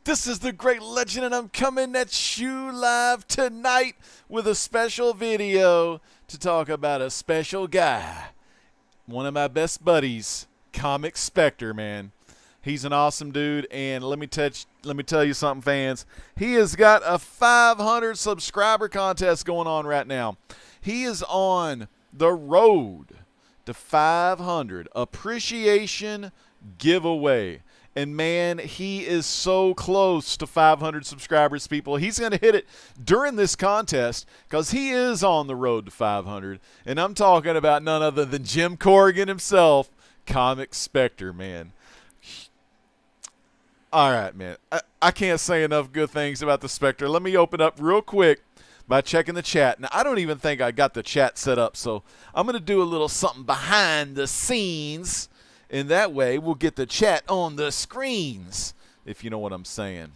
This is the Great Legend, and I'm coming at you live tonight with a special video to talk about a special guy. One of my best buddies, Comic Spectre, man. He's an awesome dude, and let me tell you something, fans. He has got a 500 subscriber contest going on right now. He is on the road to 500 appreciation giveaway. And, man, he is so close to 500 subscribers, people. He's going to hit it during this contest because he is on the road to 500. And I'm talking about none other than Jim Corrigan himself, Comic Spectre, man. All right, man. I can't say enough good things about the Spectre. Let me open up real quick by checking the chat. Now, I don't even think I got the chat set up, so I'm going to do a little something behind the scenes. And that way, we'll get the chat on the screens, if you know what I'm saying.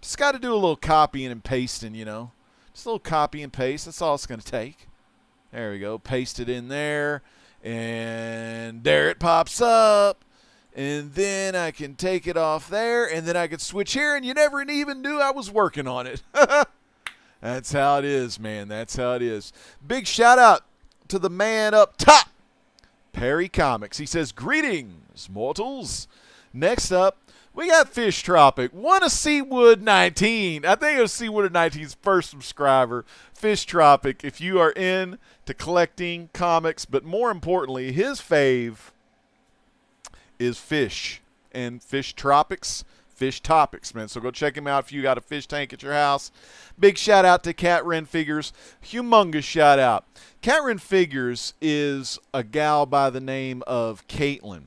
Just got to do a little copying and pasting, you know. Just a little copy and paste. That's all it's going to take. There we go. Paste it in there. And there it pops up. And then I can take it off there. And then I can switch here. And you never even knew I was working on it. That's how it is, man. That's how it is. Big shout out to the man up top, Perry Comics. He says, greetings, mortals. Next up, we got Fish Tropic. One of Seawood 19. I think it was Seawood 19's first subscriber. Fish Tropic, if you are into collecting comics, but more importantly, his fave is fish and Fish Tropics. Fish Topics, man. So go check him out if you got a fish tank at your house. Big shout out to Cat Wren Figures. Humongous shout out. Cat Wren Figures is a gal by the name of Caitlin.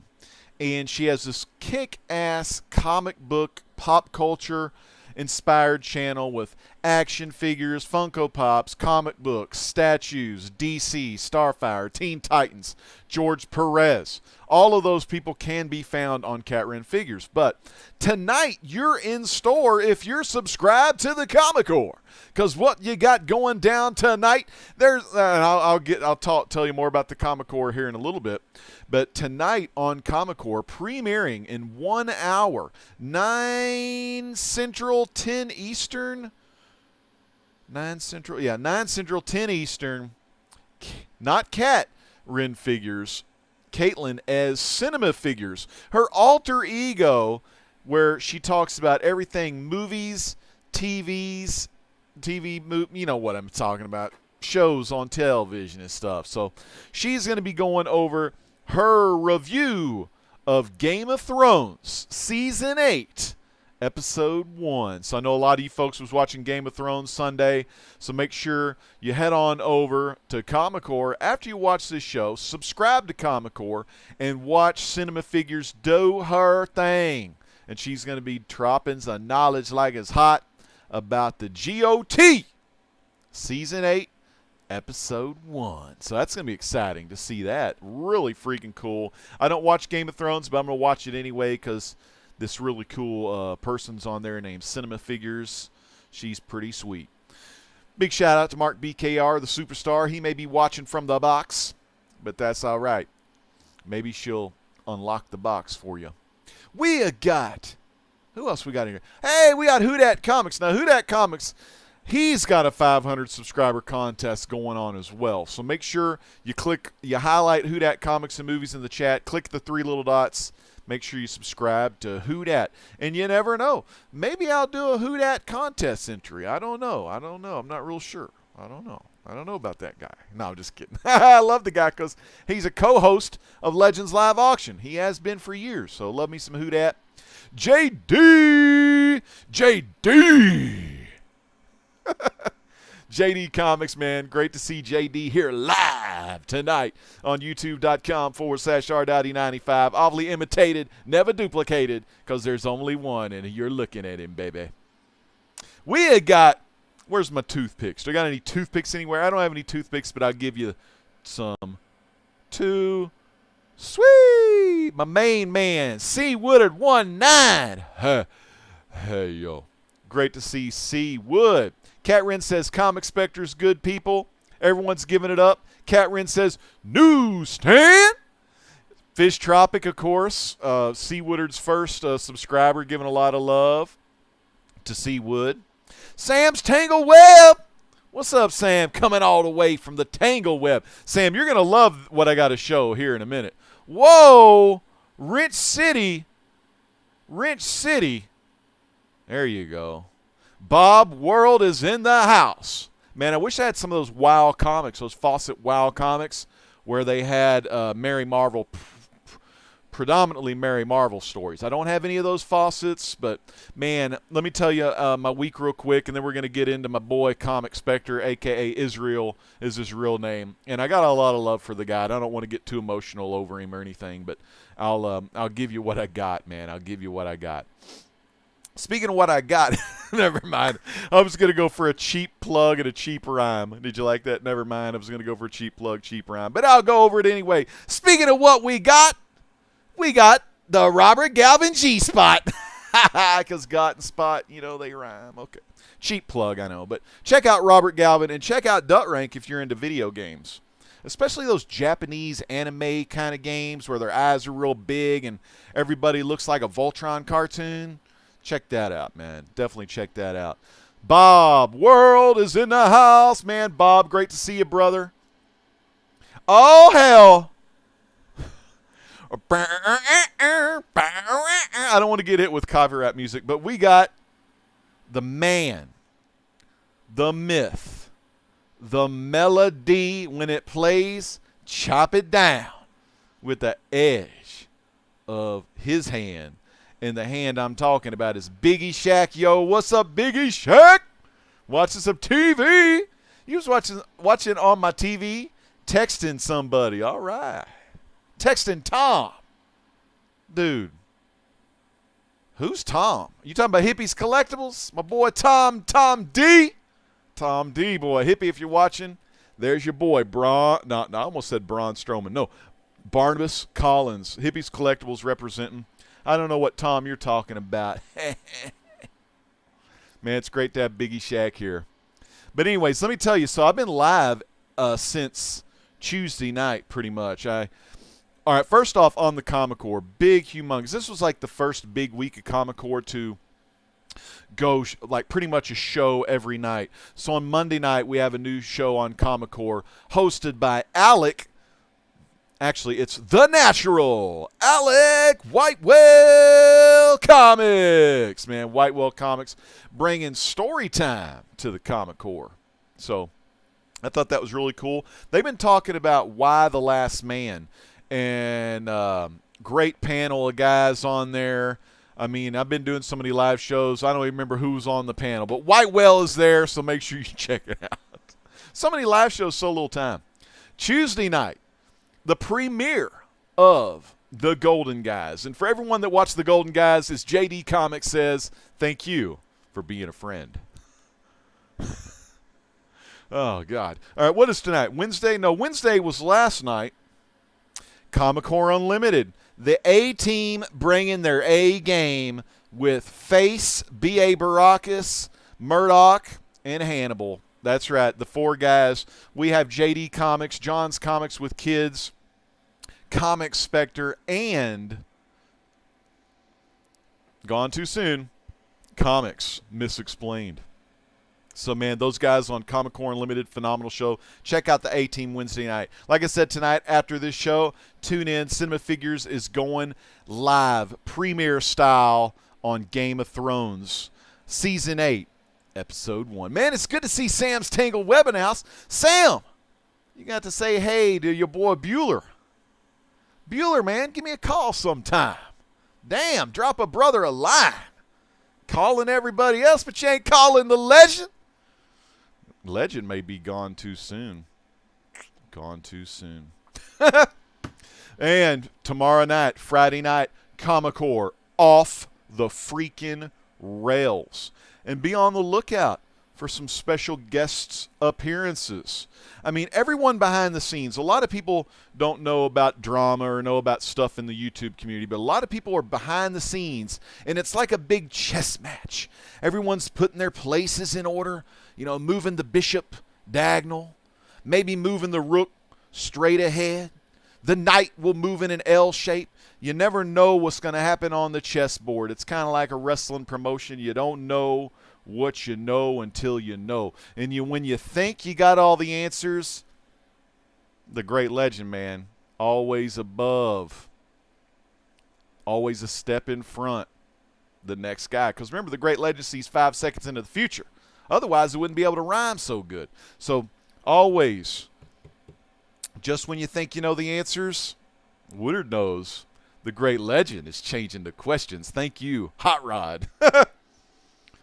And she has this kick-ass comic book pop culture inspired channel with action figures, Funko Pops, comic books, statues, DC, Starfire, Teen Titans, George Perez. All of those people can be found on Cat Wren Figures. But tonight, you're in store if you're subscribed to the Comic Core. Because what you got going down tonight, I'll tell you more about the Comic Core here in a little bit. But tonight on Comic Core, premiering in 1 hour, 9 Central, 10 Eastern. 9 Central, 10 Eastern. Not Cat Wren Figures. Caitlin as Cinema Figures, her alter ego, where she talks about everything movies, you know what I'm talking about, shows on television and stuff. So she's going to be going over her review of Game of Thrones Season 8, Episode 1. So I know a lot of you folks was watching Game of Thrones Sunday, so make sure you head on over to Comic Core after you watch this show, subscribe to Comic Core, and watch Cinema Figures do her thing. And she's going to be dropping some knowledge like it's hot about the GOT Season 8, Episode 1. So that's going to be exciting to see that. Really freaking cool. I don't watch Game of Thrones, but I'm going to watch it anyway because this really cool person's on there named Cinema Figures. She's pretty sweet. Big shout out to Mark BKR, the superstar. He may be watching from the box, but that's all right. Maybe she'll unlock the box for you. We got, who else we got in here? Hey, we got Who Dat Comics. Now, Who Dat Comics, he's got a 500 subscriber contest going on as well. So make sure you highlight Who Dat Comics and Movies in the chat. Click the 3 little dots. Make sure you subscribe to Who Dat. And you never know. Maybe I'll do a Who Dat contest entry. I don't know. I'm not real sure. I don't know about that guy. No, I'm just kidding. I love the guy because he's a co-host of Legends Live Auction. He has been for years. So love me some Who Dat. JD! JD Comics, man. Great to see JD here live tonight on youtube.com/r.e95. Obviously imitated, never duplicated, because there's only one, and you're looking at him, baby. We had got, where's my toothpicks? Do I got any toothpicks anywhere? I don't have any toothpicks, but I'll give you some. Sweet! My main man, C. Woodard 19. Hey, yo. Great to see C. Wood. Cat Wren says Comic Spectre's good people. Everyone's giving it up. Cat Wren says newsstand. Fish Tropic, of course. C. Woodard's first subscriber, giving a lot of love. to see wood. Sam's Tangle Web. What's up, Sam? Coming all the way from the Tangle Web. Sam, you're going to love what I got to show here in a minute. Whoa! Wrench City. Wrench City. There you go. Bob World is in the house. Man, I wish I had some of those WoW comics, those Fawcett WoW comics, where they had Mary Marvel, predominantly Mary Marvel stories. I don't have any of those Fawcett's, but, man, let me tell you my week real quick, and then we're going to get into my boy Comic Spectre, a.k.a. Israel is his real name. And I got a lot of love for the guy. I don't want to get too emotional over him or anything, but I'll give you what I got, man. I'll give you what I got. Speaking of what I got, never mind. I was going to go for a cheap plug and a cheap rhyme. Did you like that? Never mind. I was going to go for a cheap plug, cheap rhyme. But I'll go over it anyway. Speaking of what we got the Robert Galvin G-Spot. Because got and spot, you know, they rhyme. Okay. Cheap plug, I know. But check out Robert Galvin and check out Dut Rank if you're into video games. Especially those Japanese anime kind of games where their eyes are real big and everybody looks like a Voltron cartoon. Check that out, man. Definitely check that out. Bob World is in the house. Man, Bob, great to see you, brother. Oh, hell. I don't want to get hit with copyright music, but we got the man, the myth, the melody. When it plays, chop it down with the edge of his hand. And the hand I'm talking about is Biggie Shack. Yo, what's up, Biggie Shack? Watching some TV. You was watching on my TV, texting somebody. All right. Texting Tom. Dude. Who's Tom? You talking about Hippies Collectibles? My boy Tom D. Tom D, boy. Hippie, if you're watching, there's your boy. I almost said Braun Strowman. No, Barnabas Collins. Hippies Collectibles representing. I don't know what Tom you're talking about. Man, it's great to have Biggie Shack here. But anyways, let me tell you. So I've been live since Tuesday night pretty much. All right, first off on the Comic Core, big, humongous. This was like the first big week of Comic Core to go like pretty much a show every night. So on Monday night, we have a new show on Comic Core hosted by Alec. Actually, it's The Natural, Alec Whitewell Comics. Man, Whitewell Comics bringing story time to the Comic Core. So I thought that was really cool. They've been talking about Why the Last Man, and great panel of guys on there. I mean, I've been doing so many live shows, I don't even remember who's on the panel. But Whitewell is there, so make sure you check it out. So many live shows, so little time. Tuesday night, the premiere of The Golden Guys. And for everyone that watched The Golden Guys, as JD Comics says, thank you for being a friend. Oh, God. All right, what is tonight? Wednesday? No, Wednesday was last night. Comic Core Unlimited. The A-Team bringing their A game with Face, B.A. Baracus, Murdoch, and Hannibal. That's right, the four guys. We have JD Comics, John's Comics with Kids, Comic Spectre, and gone too soon, Comics Misexplained. So, man, those guys on Comic Core Unlimited, phenomenal show. Check out the A-Team Wednesday night. Like I said, tonight after this show, tune in. Cinema Figures is going live, premiere style, on Game of Thrones, Season 8, Episode 1. Man, it's good to see Sam's Tangled Web in the house. Sam, you got to say hey to your boy Bueller. Bueller, man, give me a call sometime. Damn, drop a brother a line. Calling everybody else, but you ain't calling the legend. Legend may be gone too soon. Gone too soon. And tomorrow night, Friday night, Comic Core off the freaking rails. And be on the lookout for some special guest appearances. I mean, everyone behind the scenes. A lot of people don't know about drama or know about stuff in the YouTube community, but a lot of people are behind the scenes, and it's like a big chess match. Everyone's putting their places in order, you know, moving the bishop diagonal, maybe moving the rook straight ahead. The knight will move in an L shape. You never know what's going to happen on the chessboard. It's kind of like a wrestling promotion. You don't know what you know until you know. And when you think you got all the answers, the great legend, man, always above, always a step in front the next guy. Because remember, the great legend sees 5 seconds into the future. Otherwise, it wouldn't be able to rhyme so good. So always, just when you think you know the answers, Woodard knows the great legend is changing the questions. Thank you, Hot Rod.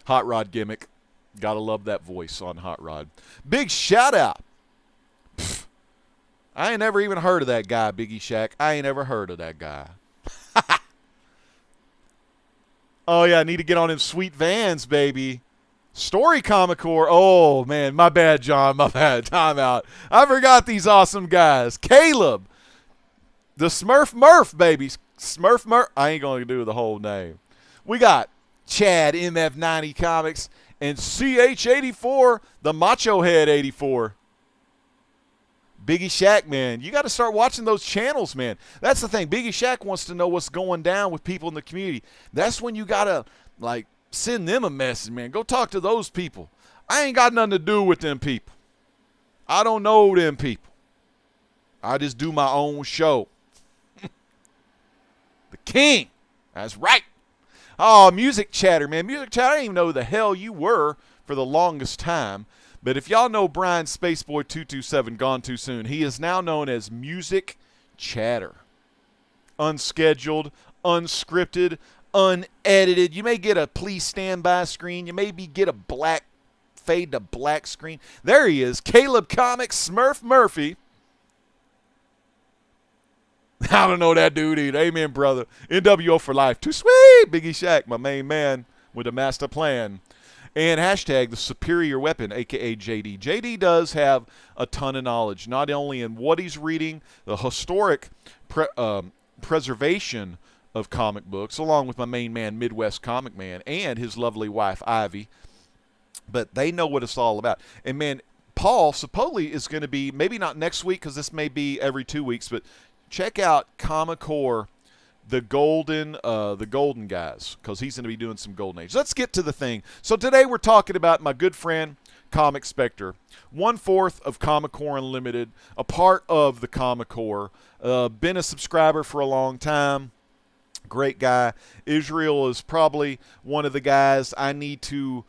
Hot Rod gimmick. Gotta love that voice on Hot Rod. Big shout out. Pfft, I ain't never even heard of that guy, Biggie Shack. I ain't ever heard of that guy. Oh, yeah, I need to get on them sweet vans, baby. Story Comic Core. Oh, man, my bad, John. My bad. Time out. I forgot these awesome guys. Caleb. The Smurf Murph, baby. Smurf Murph. I ain't going to do the whole name. We got Chad, MF90 Comics, and CH84, the Macho Head 84. Biggie Shack, man. You got to start watching those channels, man. That's the thing. Biggie Shack wants to know what's going down with people in the community. That's when you got to, like, send them a message, man. Go talk to those people. I ain't got nothing to do with them people. I don't know them people. I just do my own show. The king. That's right. Oh, Music Chatter, man. Music Chatter, I didn't even know who the hell you were for the longest time. But if y'all know Brian Spaceboy227, gone too soon, he is now known as Music Chatter. Unscheduled, unscripted, unedited. You may get a please stand by screen. You maybe get a black fade to black screen. There he is, Caleb Comics, Smurf Murphy. I don't know that dude either. Amen, brother. NWO for life. Too sweet. Biggie Shack, my main man with a master plan. And hashtag the superior weapon, a.k.a. JD. JD does have a ton of knowledge, not only in what he's reading, the historic preservation of comic books, along with my main man, Midwest Comic Man, and his lovely wife, Ivy. But they know what it's all about. And, man, Paul supposedly is going to be, maybe not next week because this may be every 2 weeks, but check out Comic Core, the golden guys, because he's going to be doing some Golden Age. Let's get to the thing. So today we're talking about my good friend, Comic Spectre, 1/4 of Comic Core Unlimited, a part of the Comic Core, been a subscriber for a long time. Great guy. Israel is probably one of the guys I need to,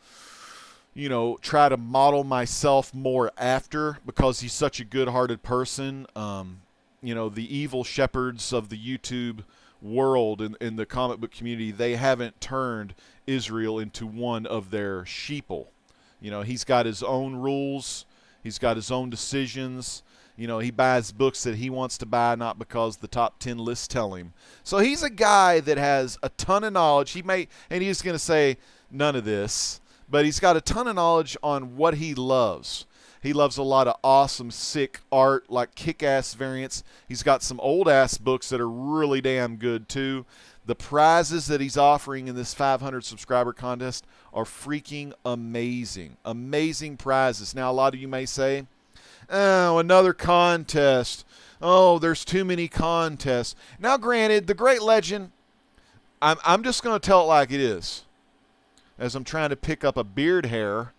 try to model myself more after because he's such a good-hearted person. The evil shepherds of the YouTube world in the comic book community, they haven't turned Israel into one of their sheeple. He's got his own rules. He's got his own decisions. He buys books that he wants to buy, not because the top 10 lists tell him. So he's a guy that has a ton of knowledge. And he's going to say none of this, but he's got a ton of knowledge on what he loves. He loves a lot of awesome, sick art, like kick-ass variants. He's got some old-ass books that are really damn good, too. The prizes that he's offering in this 500 subscriber contest are freaking amazing. Amazing prizes. Now, a lot of you may say, oh, another contest. Oh, there's too many contests. Now, granted, the great legend, I'm just going to tell it like it is. As I'm trying to pick up a beard hair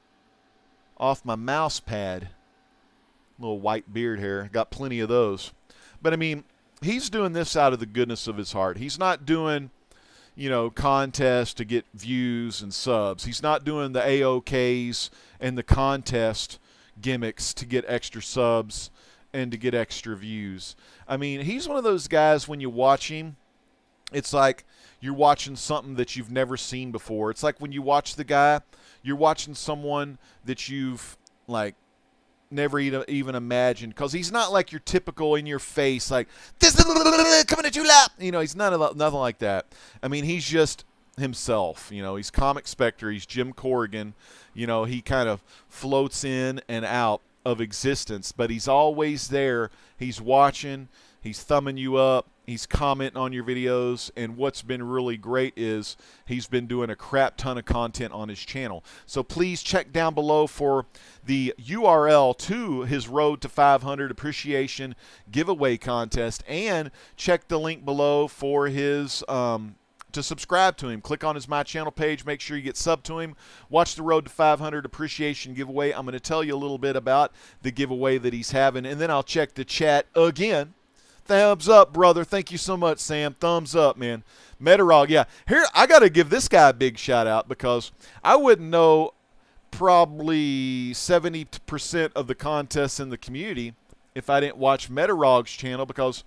off my mouse pad. Little white beard hair. Got plenty of those. But, I mean, he's doing this out of the goodness of his heart. He's not doing, contests to get views and subs. He's not doing the AOKs and the contest gimmicks to get extra subs and to get extra views. I mean, he's one of those guys when you watch him, it's like you're watching something that you've never seen before. It's like when you watch the guy, you're watching someone that you've, never even imagined. Because he's not like your typical in your face, like, this coming at you lap. He's nothing like that. I mean, he's just himself. He's Comic Spectre. He's Jim Corrigan. He kind of floats in and out of existence, but he's always there. He's watching. He's thumbing you up. He's commenting on your videos, and what's been really great is he's been doing a crap ton of content on his channel. So please check down below for the URL to his Road to 500 Appreciation giveaway contest, and check the link below for his to subscribe to him. Click on his My Channel page. Make sure you get sub to him. Watch the Road to 500 Appreciation giveaway. I'm going to tell you a little bit about the giveaway that he's having, and then I'll check the chat again. Thumbs up, brother. Thank you so much, Sam. Thumbs up, man. Metarog, yeah. Here, I got to give this guy a big shout out because I wouldn't know probably 70% of the contests in the community if I didn't watch Metarog's channel, because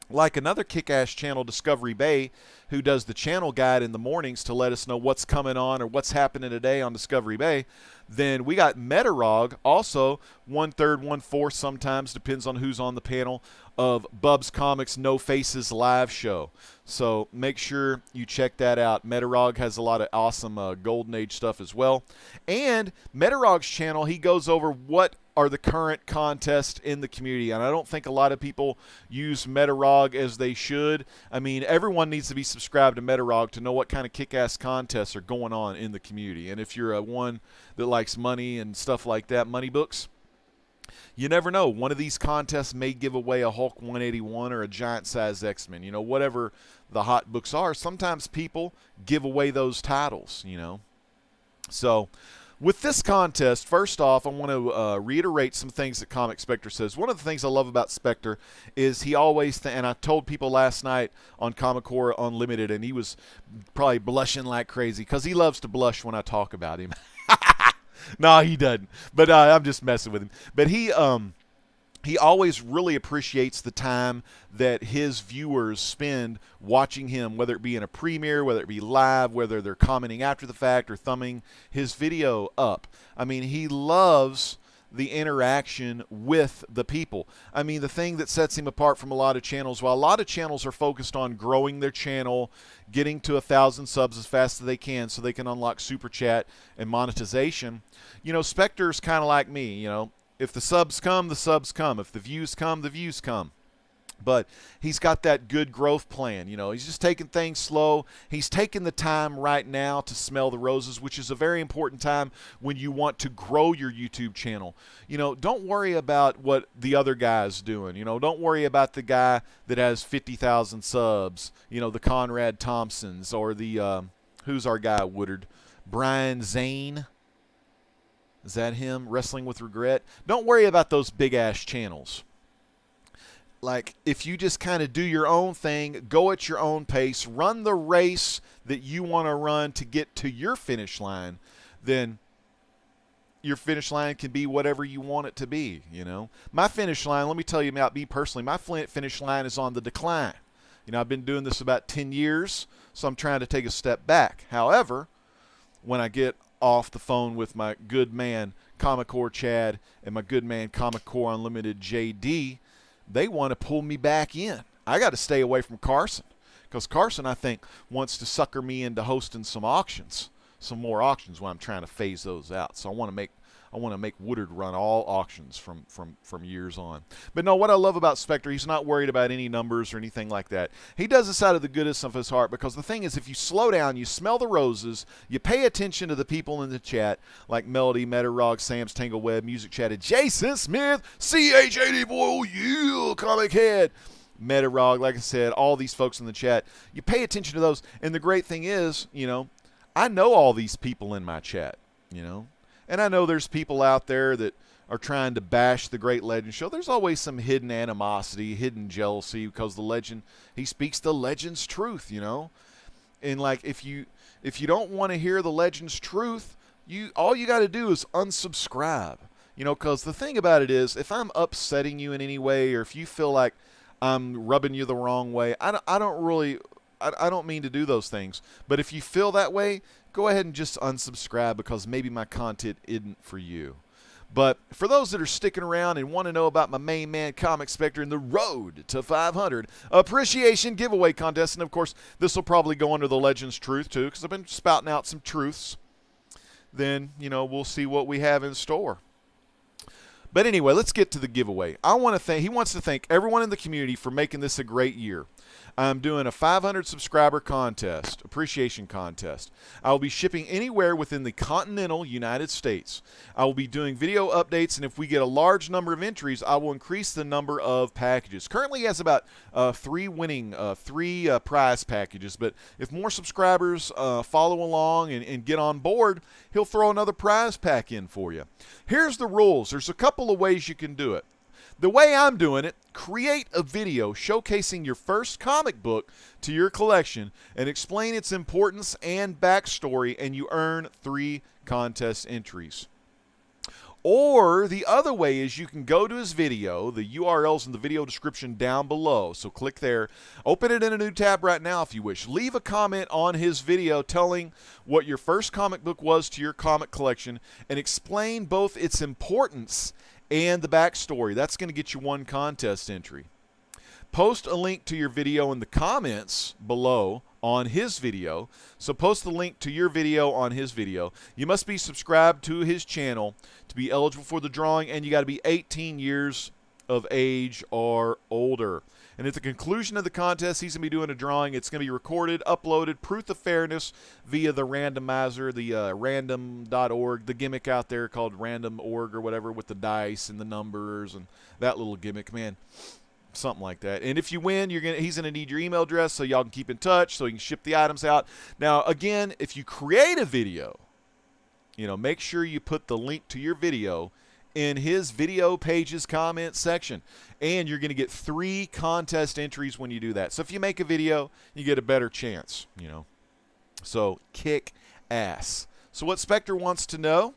like another kick-ass channel, Discovery Bay, who does the channel guide in the mornings to let us know what's coming on or what's happening today on Discovery Bay, then we got Metarog, also 1/3, 1/4, sometimes, depends on who's on the panel, of Bub's Comics No Faces live show. So make sure you check that out. Metarog has a lot of awesome Golden Age stuff as well. And Metarog's channel, he goes over what are the current contests in the community, and I don't think a lot of people use Metarog as they should. I mean, everyone needs to be subscribed to Metarog to know what kind of kick-ass contests are going on in the community. And if you're one that likes money and stuff like that, money books, you never know. One of these contests may give away a Hulk 181 or a giant-sized X-Men. You know, whatever the hot books are, sometimes people give away those titles, you know. So with this contest, first off, I want to reiterate some things that Comic Spectre says. One of the things I love about Spectre is he always, and I told people last night on Comic Core Unlimited, and he was probably blushing like crazy because he loves to blush when I talk about him. No, he doesn't. But I'm just messing with him. But he always really appreciates the time that his viewers spend watching him, whether it be in a premiere, whether it be live, whether they're commenting after the fact or thumbing his video up. I mean, he loves the interaction with the people. I mean, the thing that sets him apart from a lot of channels, while a lot of channels are focused on growing their channel, getting to 1,000 subs as fast as they can so they can unlock Super Chat and monetization, you know, Spectre's kind of like me, you know. If the subs come, the subs come. If the views come, the views come. But he's got that good growth plan. You know, he's just taking things slow. He's taking the time right now to smell the roses, which is a very important time when you want to grow your YouTube channel. You know, don't worry about what the other guy's doing. You know, don't worry about the guy that has 50,000 subs. You know, the Conrad Thompsons or the, who's our guy, Woodard? Brian Zane. Is that him? Wrestling with Regret? Don't worry about those big-ass channels. Like, if you just kind of do your own thing, go at your own pace, run the race that you want to run to get to your finish line, then your finish line can be whatever you want it to be, you know. My finish line, let me tell you about me personally, my finish line is on the decline. You know, I've been doing this about 10 years, so I'm trying to take a step back. However, when I get off the phone with my good man Comic Core Chad and my good man Comic Core Unlimited JD, they want to pull me back in. I got to stay away from Carson because Carson, I think, wants to sucker me into hosting some auctions, some more auctions when I'm trying to phase those out. So I want to make Woodard run all auctions from years on. But no, what I love about Spectre, he's not worried about any numbers or anything like that. He does this out of the goodness of his heart because the thing is, if you slow down, you smell the roses, you pay attention to the people in the chat, like Melody, Metarog, Sam's Tangle Web, Music Chatted, Jason Smith, CH84, oh yeah, Comic Head, Metarog, like I said, all these folks in the chat. You pay attention to those, and the great thing is, you know, I know all these people in my chat, you know. And I know there's people out there that are trying to bash the Great Legend Show. There's always some hidden animosity, hidden jealousy, because the legend, he speaks the legend's truth, you know. And like, if you don't want to hear the legend's truth, all you got to do is unsubscribe, you know. Because the thing about it is, if I'm upsetting you in any way, or if you feel like I'm rubbing you the wrong way, I don't mean to do those things. But if you feel that way, go ahead and just unsubscribe because maybe my content isn't for you. But for those that are sticking around and want to know about my main man, Comic Spectre, and the Road to 500 Appreciation Giveaway Contest, and of course, this will probably go under the Legend's Truth too, because I've been spouting out some truths, then, you know, we'll see what we have in store. But anyway, let's get to the giveaway. He wants to thank everyone in the community for making this a great year. I'm doing a 500 subscriber contest, appreciation contest. I will be shipping anywhere within the continental United States. I will be doing video updates, and if we get a large number of entries, I will increase the number of packages. Currently, he has about three prize packages, but if more subscribers follow along and get on board, he'll throw another prize pack in for you. Here's the rules. There's a couple of ways you can do it. The way I'm doing it, create a video showcasing your first comic book to your collection and explain its importance and backstory, and you earn 3 contest entries. Or the other way is you can go to his video. The URL's in the video description down below. So click there. Open it in a new tab right now if you wish. Leave a comment on his video telling what your first comic book was to your comic collection and explain both its importance and the backstory. That's going to get you 1 contest entry. Post a link to your video in the comments below on his video. So post the link to your video on his video. You must be subscribed to his channel to be eligible for the drawing, and you got to be 18 years of age or older. And at the conclusion of the contest, he's going to be doing a drawing. It's going to be recorded, uploaded, proof of fairness via the randomizer, the random.org, the gimmick out there called random.org or whatever with the dice and the numbers and that little gimmick, man. Something like that. And if you win, he's going to need your email address so y'all can keep in touch so he can ship the items out. Now, again, if you create a video, make sure you put the link to your video in his video pages comment section, and you're going to get 3 contest entries when you do that. So if you make a video, you get a better chance, So kick ass. So what Spectre wants to know?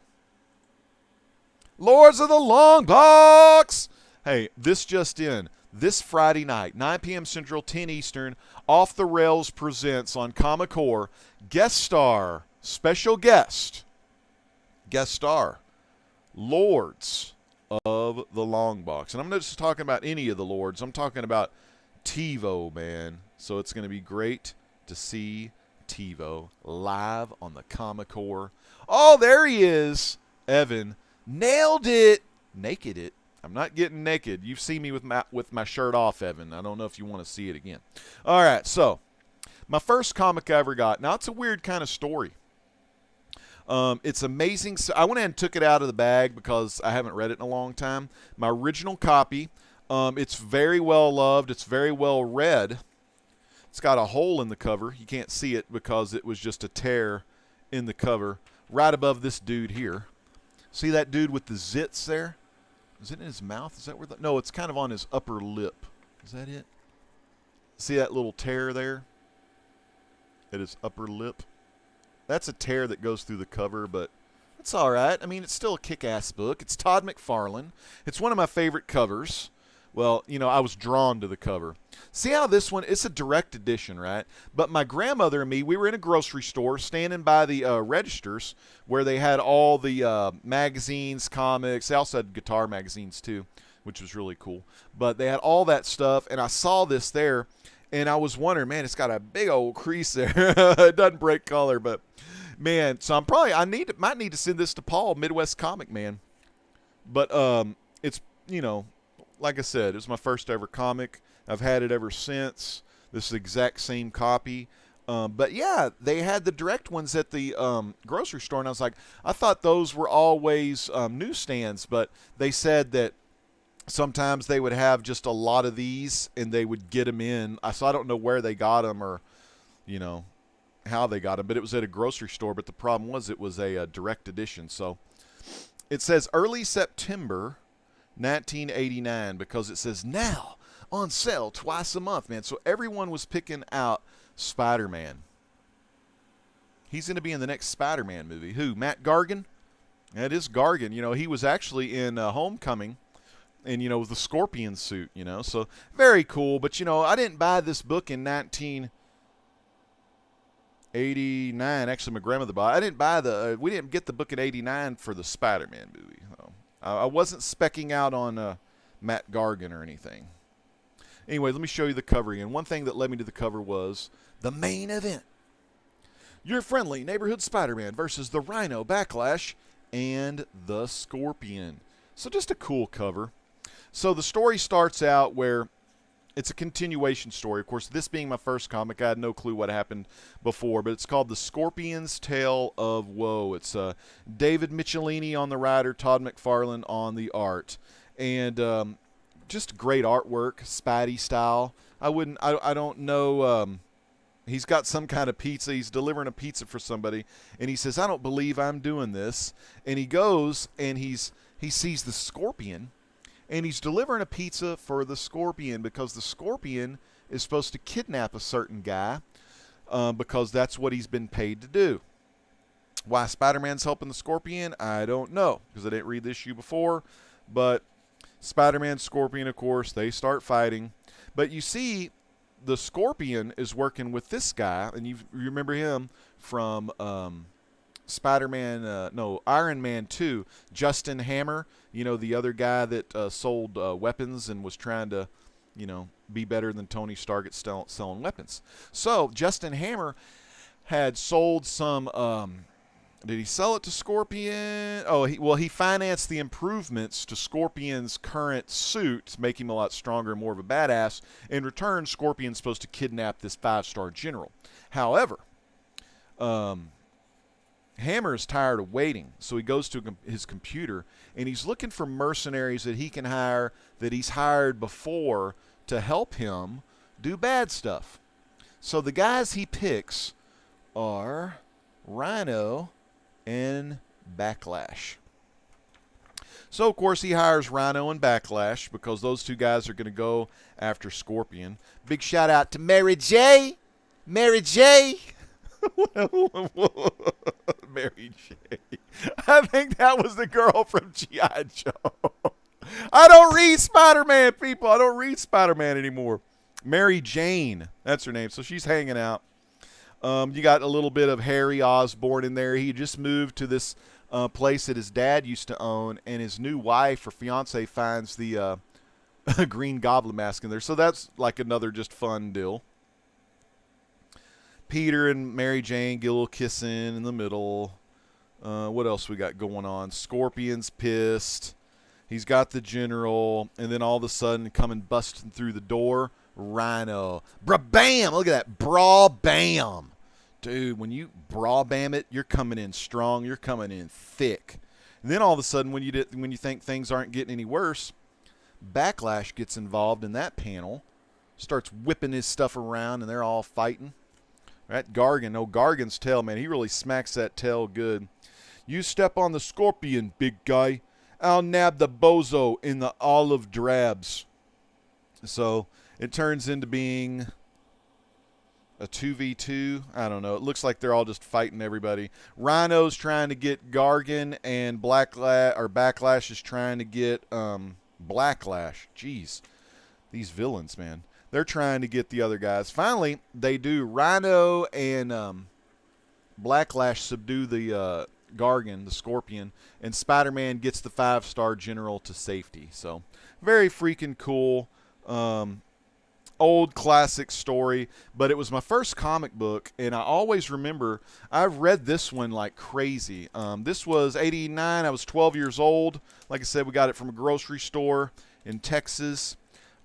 Lords of the Long Box! Hey, this just in. This Friday night, 9 p.m. Central, 10 Eastern, Off the Rails presents on Comic Core, guest star, special guest star, Lords of the Long Box. And I'm not just talking about any of the Lords. I'm talking about TiVo, man. So it's going to be great to see TiVo live on the Comic Core. Oh, there he is. Evan nailed it. Naked it. I'm not getting naked. You've seen me with my shirt off, Evan. I don't know if you want to see it again. All right, so my first comic I ever got. Now, it's a weird kind of story. It's amazing. So I went ahead and took it out of the bag because I haven't read it in a long time. My original copy. It's very well loved. It's very well read. It's got a hole in the cover. You can't see it because it was just a tear in the cover right above this dude here. See that dude with the zits there? Is it in his mouth? Is that where no, it's kind of on his upper lip. Is that it? See that little tear there? At his upper lip? That's a tear that goes through the cover, but it's all right. I mean, it's still a kick-ass book. It's Todd McFarlane. It's one of my favorite covers. Well, I was drawn to the cover. See how this one, it's a direct edition, right? But my grandmother and me, we were in a grocery store standing by the registers where they had all the magazines, comics. They also had guitar magazines too, which was really cool. But they had all that stuff, and I saw this there, and I was wondering, man, it's got a big old crease there. It doesn't break color, but man, so might need to send this to Paul, Midwest Comic Man. But it's, like I said, it was my first ever comic. I've had it ever since. This is the exact same copy. But yeah, they had the direct ones at the grocery store, and I was like, I thought those were always newsstands, but they said that sometimes they would have just a lot of these, and they would get them in. So I don't know where they got them or, how they got them, but it was at a grocery store. But the problem was it was a direct edition. So it says early September 1989 because it says now on sale twice a month, man. So everyone was picking out Spider-Man. He's going to be in the next Spider-Man movie. Who? Matt Gargan? That is Gargan. He was actually in Homecoming and, with the Scorpion suit, So very cool. But, I didn't buy this book in 1989. Actually, my grandmother bought it. I didn't buy we didn't get the book in 89 for the Spider-Man movie. So I wasn't specking out on Matt Gargan or anything. Anyway, let me show you the cover again. One thing that led me to the cover was the main event. Your friendly neighborhood Spider-Man versus the Rhino, Backlash, and the Scorpion. So just a cool cover. So the story starts out where it's a continuation story. Of course, this being my first comic, I had no clue what happened before, but it's called The Scorpion's Tale of Woe. It's David Michelini on the writer, Todd McFarlane on the art. And just great artwork, Spidey style. I don't know. He's got some kind of pizza. He's delivering a pizza for somebody, and he says, "I don't believe I'm doing this." And he goes and he sees the Scorpion, and he's delivering a pizza for the Scorpion because the Scorpion is supposed to kidnap a certain guy because that's what he's been paid to do. Why Spider-Man's helping the Scorpion, I don't know because I didn't read this issue before, but Spider-Man, Scorpion, of course, they start fighting. But you see, the Scorpion is working with this guy, and you remember him from Iron Man 2, Justin Hammer, the other guy that sold weapons and was trying to, be better than Tony Stark at selling weapons. So Justin Hammer had sold some, did he sell it to Scorpion? Oh, he financed the improvements to Scorpion's current suit to make him a lot stronger and more of a badass. In return, Scorpion's supposed to kidnap this 5-star general. However, Hammer is tired of waiting, so he goes to his computer, and he's looking for mercenaries that he can hire that he's hired before to help him do bad stuff. So the guys he picks are Rhino and Backlash. So, of course, he hires Rhino and Backlash because those two guys are going to go after Scorpion. Big shout out to Mary J. Mary J. Mary J. I think that was the girl from G.I. Joe. I don't read Spider-Man, people. I don't read Spider-Man anymore. Mary Jane. That's her name. So she's hanging out. You got a little bit of Harry Osborn in there. He just moved to this place that his dad used to own, and his new wife or fiance finds the Green Goblin mask in there. So that's like another just fun deal. Peter and Mary Jane get a little kissing in the middle. What else we got going on? Scorpion's pissed. He's got the general, and then all of a sudden coming busting through the door, Rhino. Bam! Look at that. Brawl bam. Dude, when you brawl bam it, you're coming in strong. You're coming in thick. And then all of a sudden, when you think things aren't getting any worse, Backlash gets involved in that panel, starts whipping his stuff around, and they're all fighting. That Gargan's tail, man, he really smacks that tail good. You step on the Scorpion, big guy. I'll nab the bozo in the olive drabs. So it turns into being a 2v2. I don't know. It looks like they're all just fighting everybody. Rhino's trying to get Gargan, and Backlash is trying to get Blacklash. Jeez, these villains, man. They're trying to get the other guys. Finally, they do. Rhino and Blacklash subdue the Gargan, the Scorpion, and Spider-Man gets the 5-star general to safety. So very freaking cool. Old classic story, but it was my first comic book, and I always remember I've read this one like crazy. This was 89. I was 12 years old. Like I said, we got it from a grocery store in Texas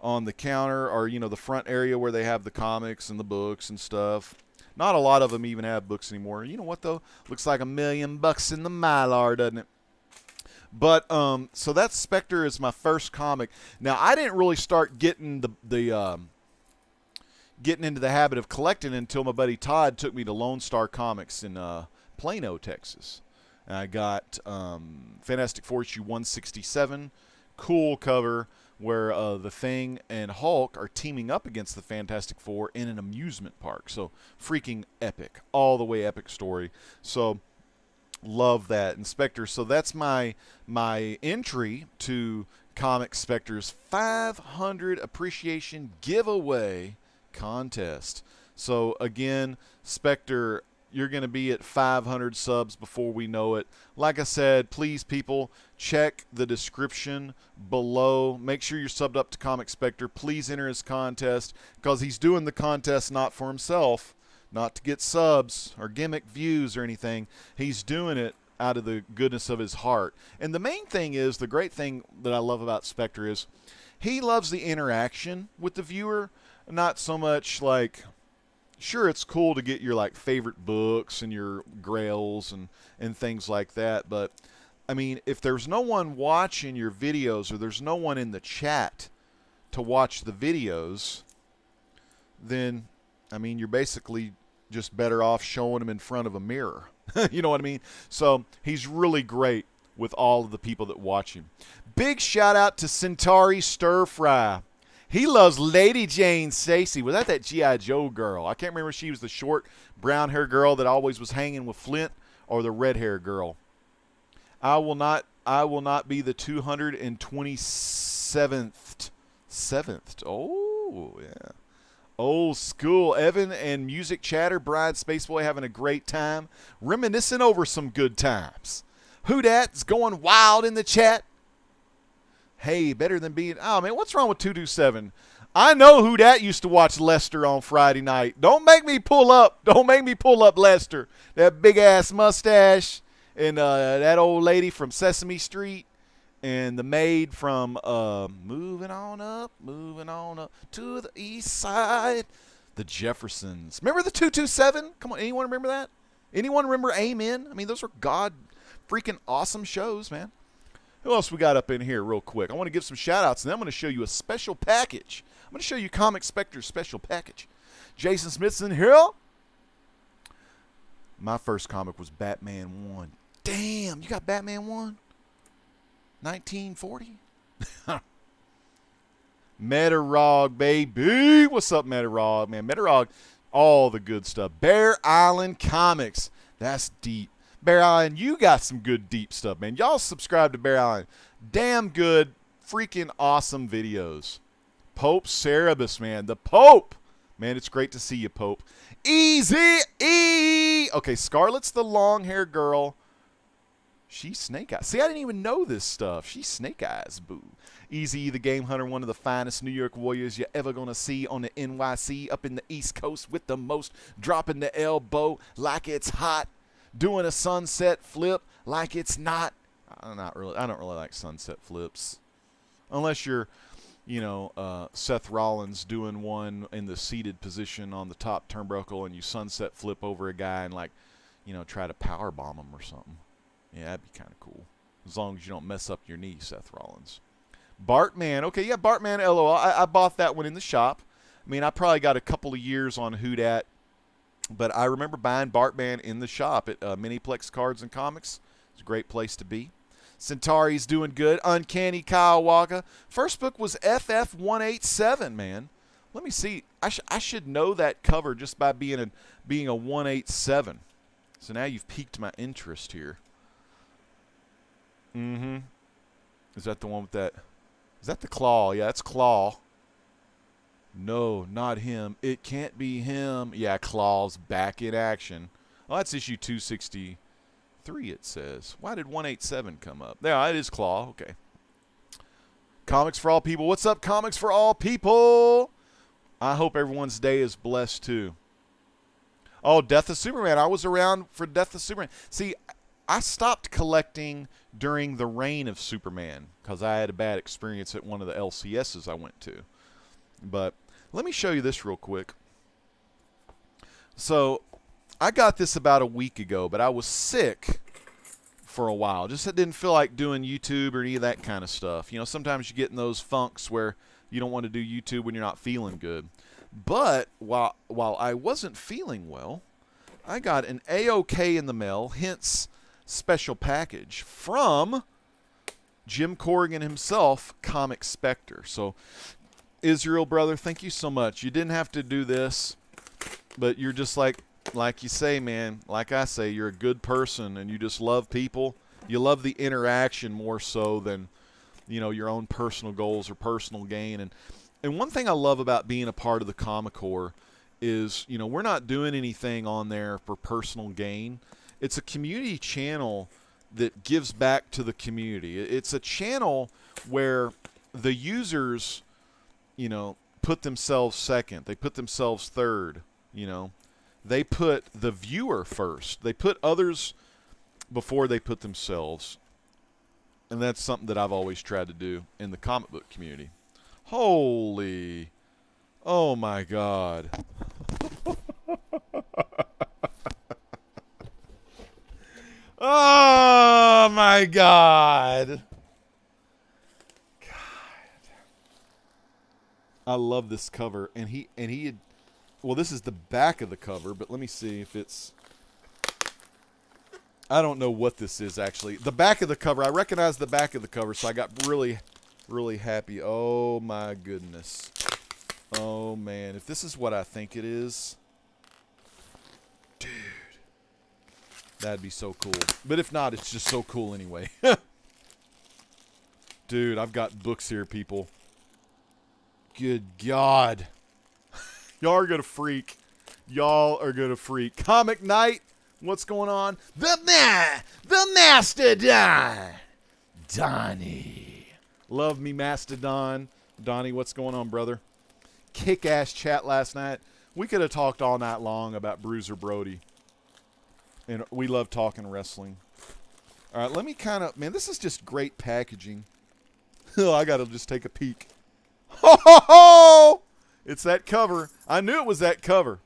on the counter, or the front area where they have the comics and the books and stuff. Not a lot of them even have books anymore. You know what though? Looks like $1 million in the Mylar, doesn't it? But so that Spectre is my first comic. Now I didn't really start getting getting into the habit of collecting until my buddy Todd took me to Lone Star Comics in Plano, Texas. And I got Fantastic Four issue 167, cool cover where the Thing and Hulk are teaming up against the Fantastic Four in an amusement park. So freaking epic, all the way epic story. So love that. And Spectre, so that's my entry to Comic Spectre's 500 appreciation giveaway contest. So again, Spectre, you're going to be at 500 subs before we know it. Like I said, please people, check the description below. Make sure you're subbed up to Comic Spectre. Please enter his contest, because he's doing the contest not for himself, not to get subs or gimmick views or anything. He's doing it out of the goodness of his heart. And the main thing is, the great thing that I love about Spectre is he loves the interaction with the viewer, not so much like, sure, it's cool to get your like favorite books and your grails and things like that, but I mean, if there's no one watching your videos or there's no one in the chat to watch the videos, then, I mean, you're basically just better off showing them in front of a mirror. You know what I mean? So he's really great with all of the people that watch him. Big shout out to Centauri Stir Fry. He loves Lady Jane Stacy. Was that G.I. Joe girl? I can't remember if she was the short brown hair girl that always was hanging with Flint or the red hair girl. I will not be the 227th. Oh, yeah. Old school. Evan and Music Chatter, Bride Spaceboy having a great time. Reminiscing over some good times. Who dat's going wild in the chat? Hey, better than being... Oh, man, what's wrong with 227? I know who dat used to watch Lester on Friday night. Don't make me pull up. Don't make me pull up Lester. That big-ass mustache. And that old lady from Sesame Street, and the maid from moving on up to the east side, the Jeffersons. Remember the 227? Come on, anyone remember that? Anyone remember Amen? I mean, those are god freaking awesome shows, man. Who else we got up in here real quick? I want to give some shout-outs, and then I'm going to show you a special package. I'm going to show you Comic Spectre's special package. Jason Smith's in here. My first comic was Batman 1. Damn, you got Batman 1? 1940? Metarog, baby. What's up, Metarog? Man, Metarog, all the good stuff. Bear Island Comics. That's deep. Bear Island, you got some good deep stuff, man. Y'all subscribe to Bear Island. Damn good, freaking awesome videos. Pope Cerebus, man. The Pope. Man, it's great to see you, Pope. Easy E. Okay, Scarlett's the long-haired girl. She's Snake Eyes. See, I didn't even know this stuff. She's Snake Eyes, boo. Easy the Game Hunter, one of the finest New York Warriors you're ever going to see on the NYC, up in the East Coast with the most, dropping the elbow like it's hot, doing a sunset flip like it's not. I don't really like sunset flips. Unless you're, you know, Seth Rollins doing one in the seated position on the top turnbuckle and you sunset flip over a guy and, like, you know, try to power bomb him or something. Yeah, that'd be kind of cool. As long as you don't mess up your knee, Seth Rollins. Bartman. Okay, yeah, Bartman LOL. I bought that one in the shop. I mean, I probably got a couple of years on Whodat, but I remember buying Bartman in the shop at Miniplex Cards and Comics. It's a great place to be. Centauri's doing good. Uncanny Kyle Walker. First book was FF187, man. Let me see. I should know that cover just by being a 187. So now you've piqued my interest here. Mm-hmm. Is that the one with that? Is that the Claw? Yeah, that's Claw. No, not him. It can't be him. Yeah, Claw's back in action. Oh, that's issue 263, it says. Why did 187 come up? Yeah, it is Claw. Okay. Comics for All People. What's up, Comics for All People? I hope everyone's day is blessed, too. Oh, Death of Superman. I was around for Death of Superman. See, I stopped collecting during the reign of Superman because I had a bad experience at one of the LCSs I went to. But let me show you this real quick. So I got this about a week ago, but I was sick for a while. Just didn't feel like doing YouTube or any of that kind of stuff. You know, sometimes you get in those funks where you don't want to do YouTube when you're not feeling good. But while I wasn't feeling well, I got an A-OK in the mail, hence special package from Jim Corrigan himself, Comic Spectre. So, Israel, brother, thank you so much. You didn't have to do this, but you're just like you say, man, like I say, you're a good person and you just love people. You love the interaction more so than, you know, your own personal goals or personal gain. And one thing I love about being a part of the Comic Corps is, you know, we're not doing anything on there for personal gain. It's a community channel that gives back to the community. It's a channel where the users, you know, put themselves second. They put themselves third, you know. They put the viewer first. They put others before they put themselves. And that's something that I've always tried to do in the comic book community. Holy. Oh, my God. Oh, my God. I love this cover. And he had, well, this is the back of the cover, but let me see if it's, I don't know what this is actually. The back of the cover, I recognize the back of the cover, so I got really, really happy. Oh my goodness. Oh man, if this is what I think it is, dude, that'd be so cool. But if not, it's just so cool anyway. Dude, I've got books here, people. Good God. Y'all are gonna freak. Y'all are gonna freak. Comic Night. What's going on? The Master Don. Donnie. Love me, Master Don. Donnie, what's going on, brother? Kick-ass chat last night. We could have talked all night long about Bruiser Brody. And we love talking wrestling. All right, let me kind of... Man, this is just great packaging. I got to just take a peek. Ho, ho, ho! It's that cover. I knew it was that cover.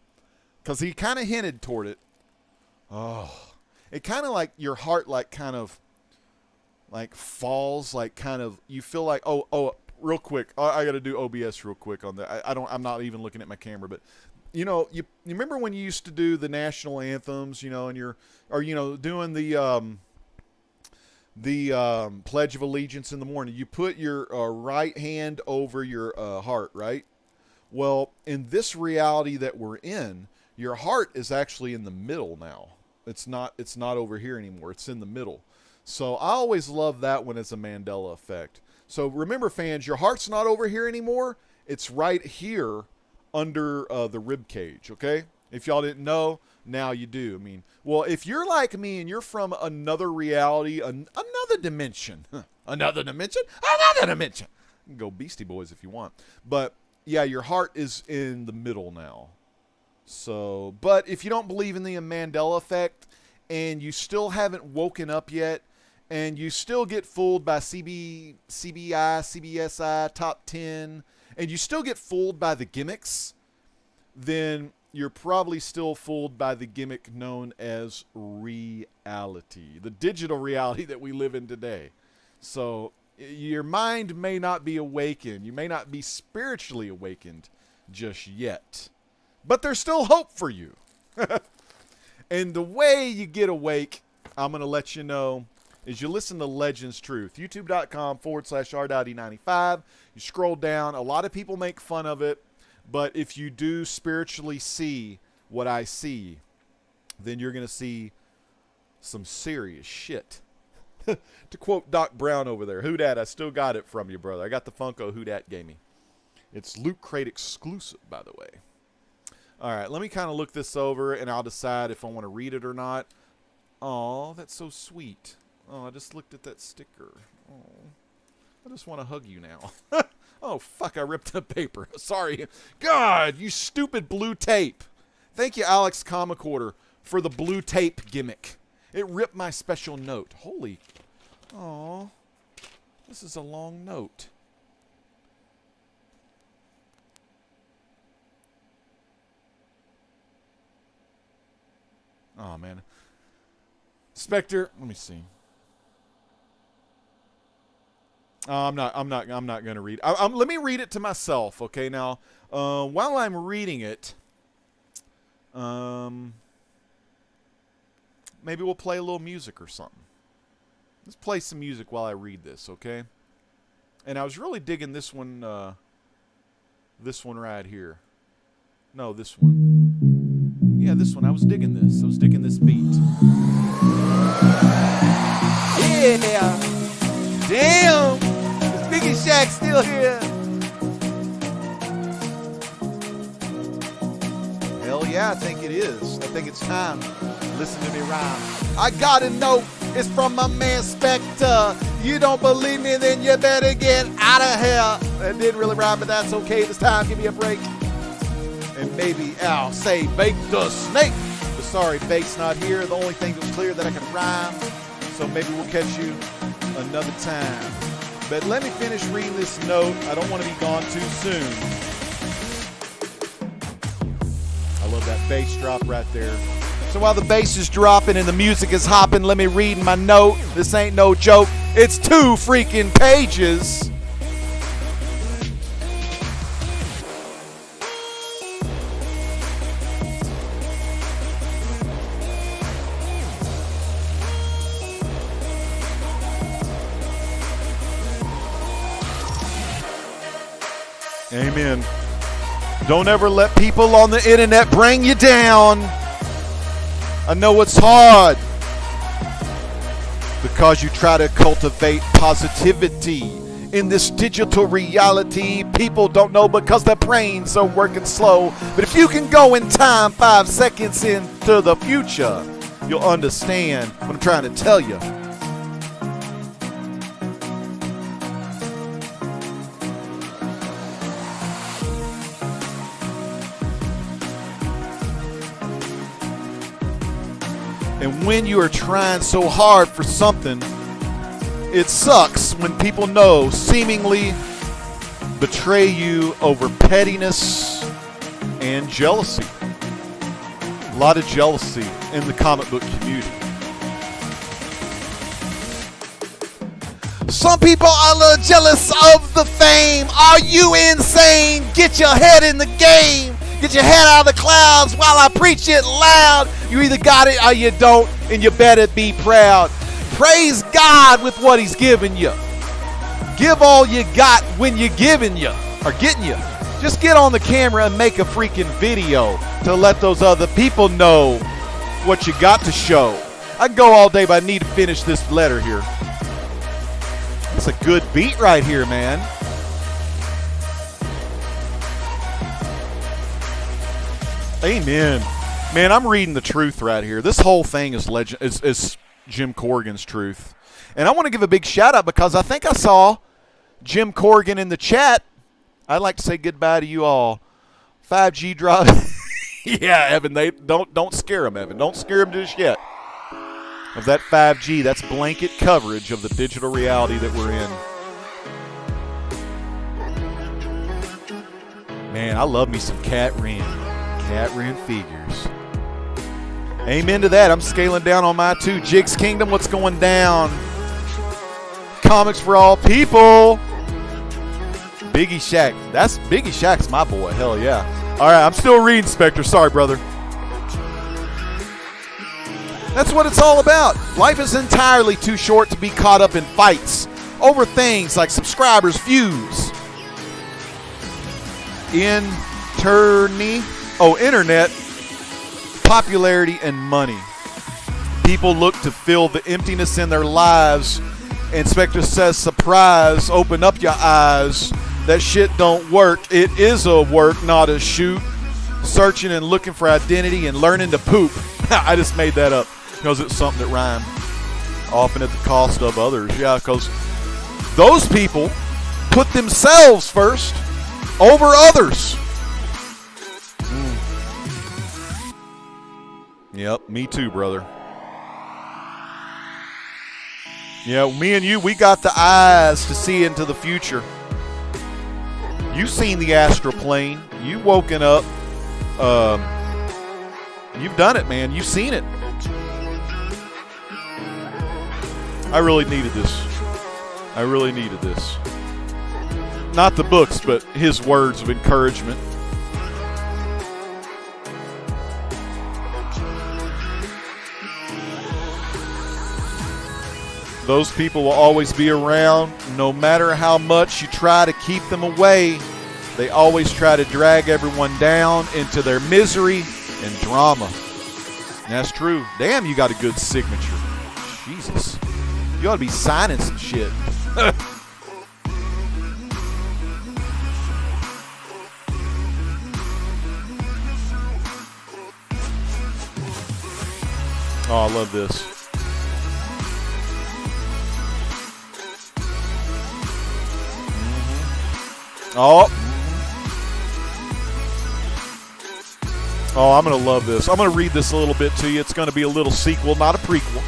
Because he kind of hinted toward it. Oh, it kind of like your heart, like kind of like falls, like kind of, you feel like, oh, real quick. I got to do OBS real quick on that. I'm not even looking at my camera, but you know, you remember when you used to do the national anthems, you know, and doing the Pledge of Allegiance in the morning, you put your right hand over your heart, right? Well, in this reality that we're in, your heart is actually in the middle now. It's not over here anymore. It's in the middle. So I always love that one as a Mandela effect. So remember, fans, your heart's not over here anymore. It's right here under the rib cage, okay? If y'all didn't know, now you do. I mean, well, if you're like me and you're from another reality, another dimension, another dimension. You can go Beastie Boys if you want. But yeah, your heart is in the middle now. So, but if you don't believe in the Mandela effect and you still haven't woken up yet and you still get fooled by CBI, CBSI, Top 10, and you still get fooled by the gimmicks, then you're probably still fooled by the gimmick known as reality, the digital reality that we live in today. So your mind may not be awakened. You may not be spiritually awakened just yet. But there's still hope for you. And the way you get awake, I'm going to let you know, is you listen to Legends Truth. YouTube.com/R.E95. You scroll down. A lot of people make fun of it. But if you do spiritually see what I see, then you're going to see some serious shit. To quote Doc Brown over there, who dat? I still got it from you, brother. I got the Funko who dat gave me. It's Loot Crate exclusive, by the way. All right, let me kind of look this over, and I'll decide if I want to read it or not. Oh, that's so sweet. Oh, I just looked at that sticker. Oh, I just want to hug you now. Oh, fuck, I ripped the paper. Sorry. God, you stupid blue tape. Thank you, Alex Comic Order, for the blue tape gimmick. It ripped my special note. Holy. Oh, this is a long note. Oh man, Spectre. Let me see. I'm not gonna read. Let me read it to myself. Okay, now while I'm reading it, maybe we'll play a little music or something. Let's play some music while I read this. Okay. And I was really digging this one. This one right here. No, this one. Yeah, this one. I was digging this. I was digging this beat. Yeah. Damn. Is Biggie Shaq still here? Hell yeah, I think it is. I think it's time. Listen to me rhyme. I got a note. It's from my man Spectre. You don't believe me, then you better get out of here. That didn't really rhyme, but that's okay this time. Give me a break. And maybe I'll say bake the snake. The Sorry, bass not here. The only thing that was clear that I can rhyme. So maybe we'll catch you another time. But let me finish reading this note. I don't want to be gone too soon. I love that bass drop right there. So while the bass is dropping and the music is hopping, let me read my note. This ain't no joke. It's 2 freaking pages. Amen. Don't ever let people on the internet bring you down. I know it's hard because you try to cultivate positivity in this digital reality. People don't know because their brains are working slow. But if you can go in time 5 seconds into the future, you'll understand what I'm trying to tell you. And when you are trying so hard for something, it sucks when people know, seemingly betray you over pettiness and jealousy. A lot of jealousy in the comic book community. Some people are a little jealous of the fame. Are you insane? Get your head in the game. Get your head out of the clouds while I preach it loud. You either got it or you don't, and you better be proud. Praise God with what He's given you. Give all you got when you're giving you, or getting you. Just get on the camera and make a freaking video to let those other people know what you got to show. I can go all day, but I need to finish this letter here. It's a good beat right here, man. Amen. Man, I'm reading the truth right here. This whole thing is is Jim Corrigan's truth. And I want to give a big shout out because I think I saw Jim Corrigan in the chat. I'd like to say goodbye to you all. 5G drop. Yeah, Evan, they don't scare them, Evan. Don't scare them just yet. Of that 5G, that's blanket coverage of the digital reality that we're in. Man, I love me some Cat Ren figures. Amen to that. I'm scaling down on my 2. Jigs Kingdom, what's going down? Comics for all people. Biggie Shack. Biggie Shack's my boy. Hell yeah. All right, I'm still reading, Spectre. Sorry, brother. That's what it's all about. Life is entirely too short to be caught up in fights over things like subscribers, views, internet, popularity, and money. People look to fill the emptiness in their lives. And Spectre says, surprise, open up your eyes. That shit don't work. It is a work, not a shoot. Searching and looking for identity and learning to poop. I just made that up because it's something that rhymed. Often at the cost of others. Yeah, because those people put themselves first over others. Yep, me too, brother. Yeah, me and you, we got the eyes to see into the future. You've seen the astral plane. You've woken up. You've done it, man. You've seen it. I really needed this. I really needed this. Not the books, but his words of encouragement. Those people will always be around, no matter how much you try to keep them away. They always try to drag everyone down into their misery and drama. And that's true. Damn, you got a good signature. Jesus. You ought to be signing some shit. Oh, I love this. Oh. Oh, I'm going to love this. I'm going to read this a little bit to you. It's going to be a little sequel, not a prequel.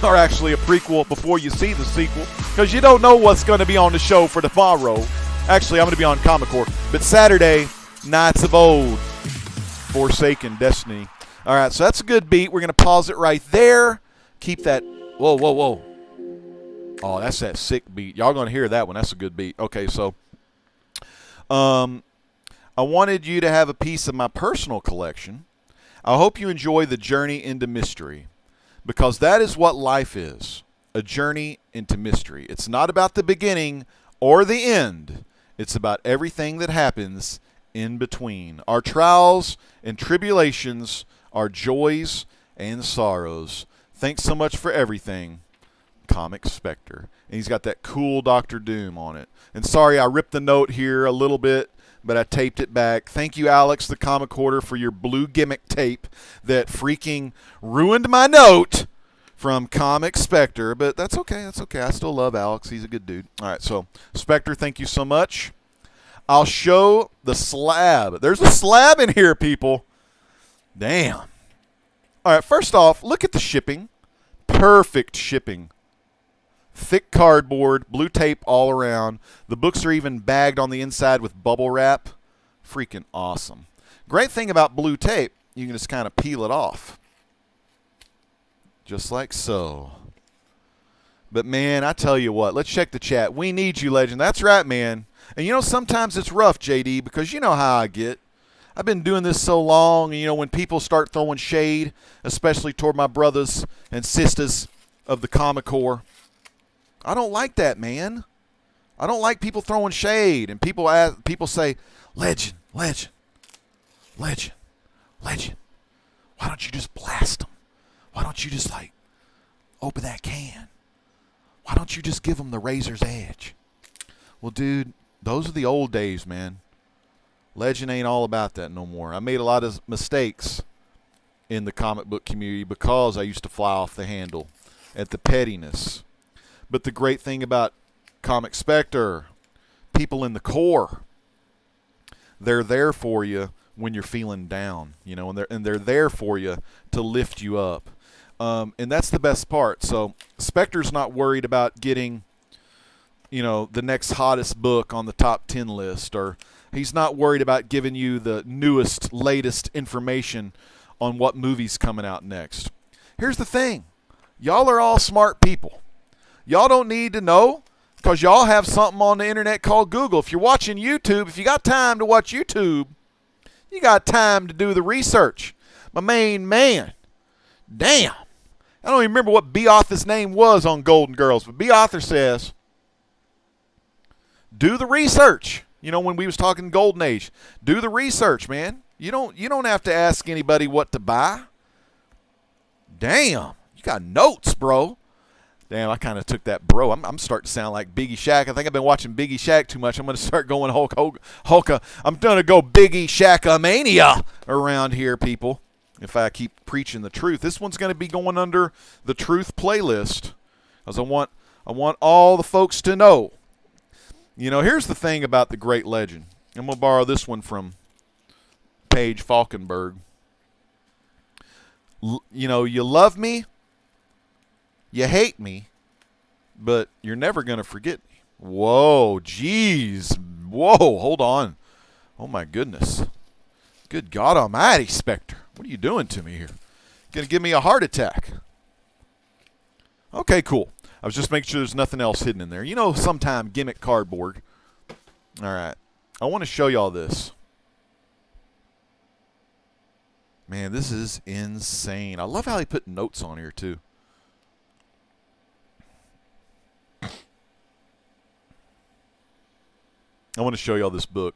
Or actually a prequel before you see the sequel. Because you don't know what's going to be on the show for tomorrow. Actually, I'm going to be on Comic Core. But Saturday, Knights of Old, Forsaken Destiny. All right, so that's a good beat. We're going to pause it right there. Keep that. Whoa, whoa, whoa. Oh, that's that sick beat. Y'all going to hear that one. That's a good beat. Okay, so I wanted you to have a piece of my personal collection. I hope you enjoy the journey into mystery, because that is what life is, a journey into mystery. It's not about the beginning or the end. It's about everything that happens in between. Our trials and tribulations, our joys and sorrows. Thanks so much for everything, Comic Spectre. And he's got that cool Dr. Doom on it. And sorry, I ripped the note here a little bit, but I taped it back. Thank you, Alex, the comic hoarder, for your blue gimmick tape that freaking ruined my note from Comic Spectre. But that's okay. That's okay. I still love Alex. He's a good dude. All right, so Spectre, thank you so much. I'll show the slab. There's a slab in here, people. Damn. All right, first off, look at the shipping. Perfect shipping. Thick cardboard, blue tape all around. The books are even bagged on the inside with bubble wrap. Freaking awesome. Great thing about blue tape, you can just kind of peel it off. Just like so. But, man, I tell you what, let's check the chat. We need you, Legend. That's right, man. And, you know, sometimes it's rough, JD, because you know how I get. I've been doing this so long, and, you know, when people start throwing shade, especially toward my brothers and sisters of the Comic Corps, I don't like that, man. I don't like people throwing shade. And people say, Legend, Legend, Legend, Legend. Why don't you just blast them? Why don't you just, like, open that can? Why don't you just give them the razor's edge? Well, dude, those are the old days, man. Legend ain't all about that no more. I made a lot of mistakes in the comic book community because I used to fly off the handle at the pettiness. But the great thing about Comic Spectre, people in the core, they're there for you when you're feeling down, you know, and they're there for you to lift you up. And that's the best part. So Spectre's not worried about getting, you know, the next hottest book on the top 10 list, or he's not worried about giving you the newest, latest information on what movie's coming out next. Here's the thing. Y'all are all smart people. Y'all don't need to know because y'all have something on the internet called Google. If you're watching YouTube, if you got time to watch YouTube, you got time to do the research. My main man. Damn. I don't even remember what B. Arthur's name was on Golden Girls, but B. Arthur says, do the research. You know, when we was talking Golden Age, do the research, man. You don't have to ask anybody what to buy. Damn. You got notes, bro. Damn, I kind of took that, bro. I'm starting to sound like Biggie Shaq. I think I've been watching Biggie Shaq too much. I'm going to start going Hulka. I'm going to go Biggie Shaq-a-mania around here, people, if I keep preaching the truth. This one's going to be going under the Truth playlist because I want all the folks to know. You know, here's the thing about the great legend. I'm going to borrow this one from Paige Falkenberg. You know, you love me. You hate me, but you're never going to forget me. Whoa, jeez. Whoa, hold on. Oh, my goodness. Good God almighty, Spectre. What are you doing to me here? Going to give me a heart attack. Okay, cool. I was just making sure there's nothing else hidden in there. You know, sometime gimmick cardboard. All right. I want to show y'all this. Man, this is insane. I love how he put notes on here, too. I want to show y'all this book.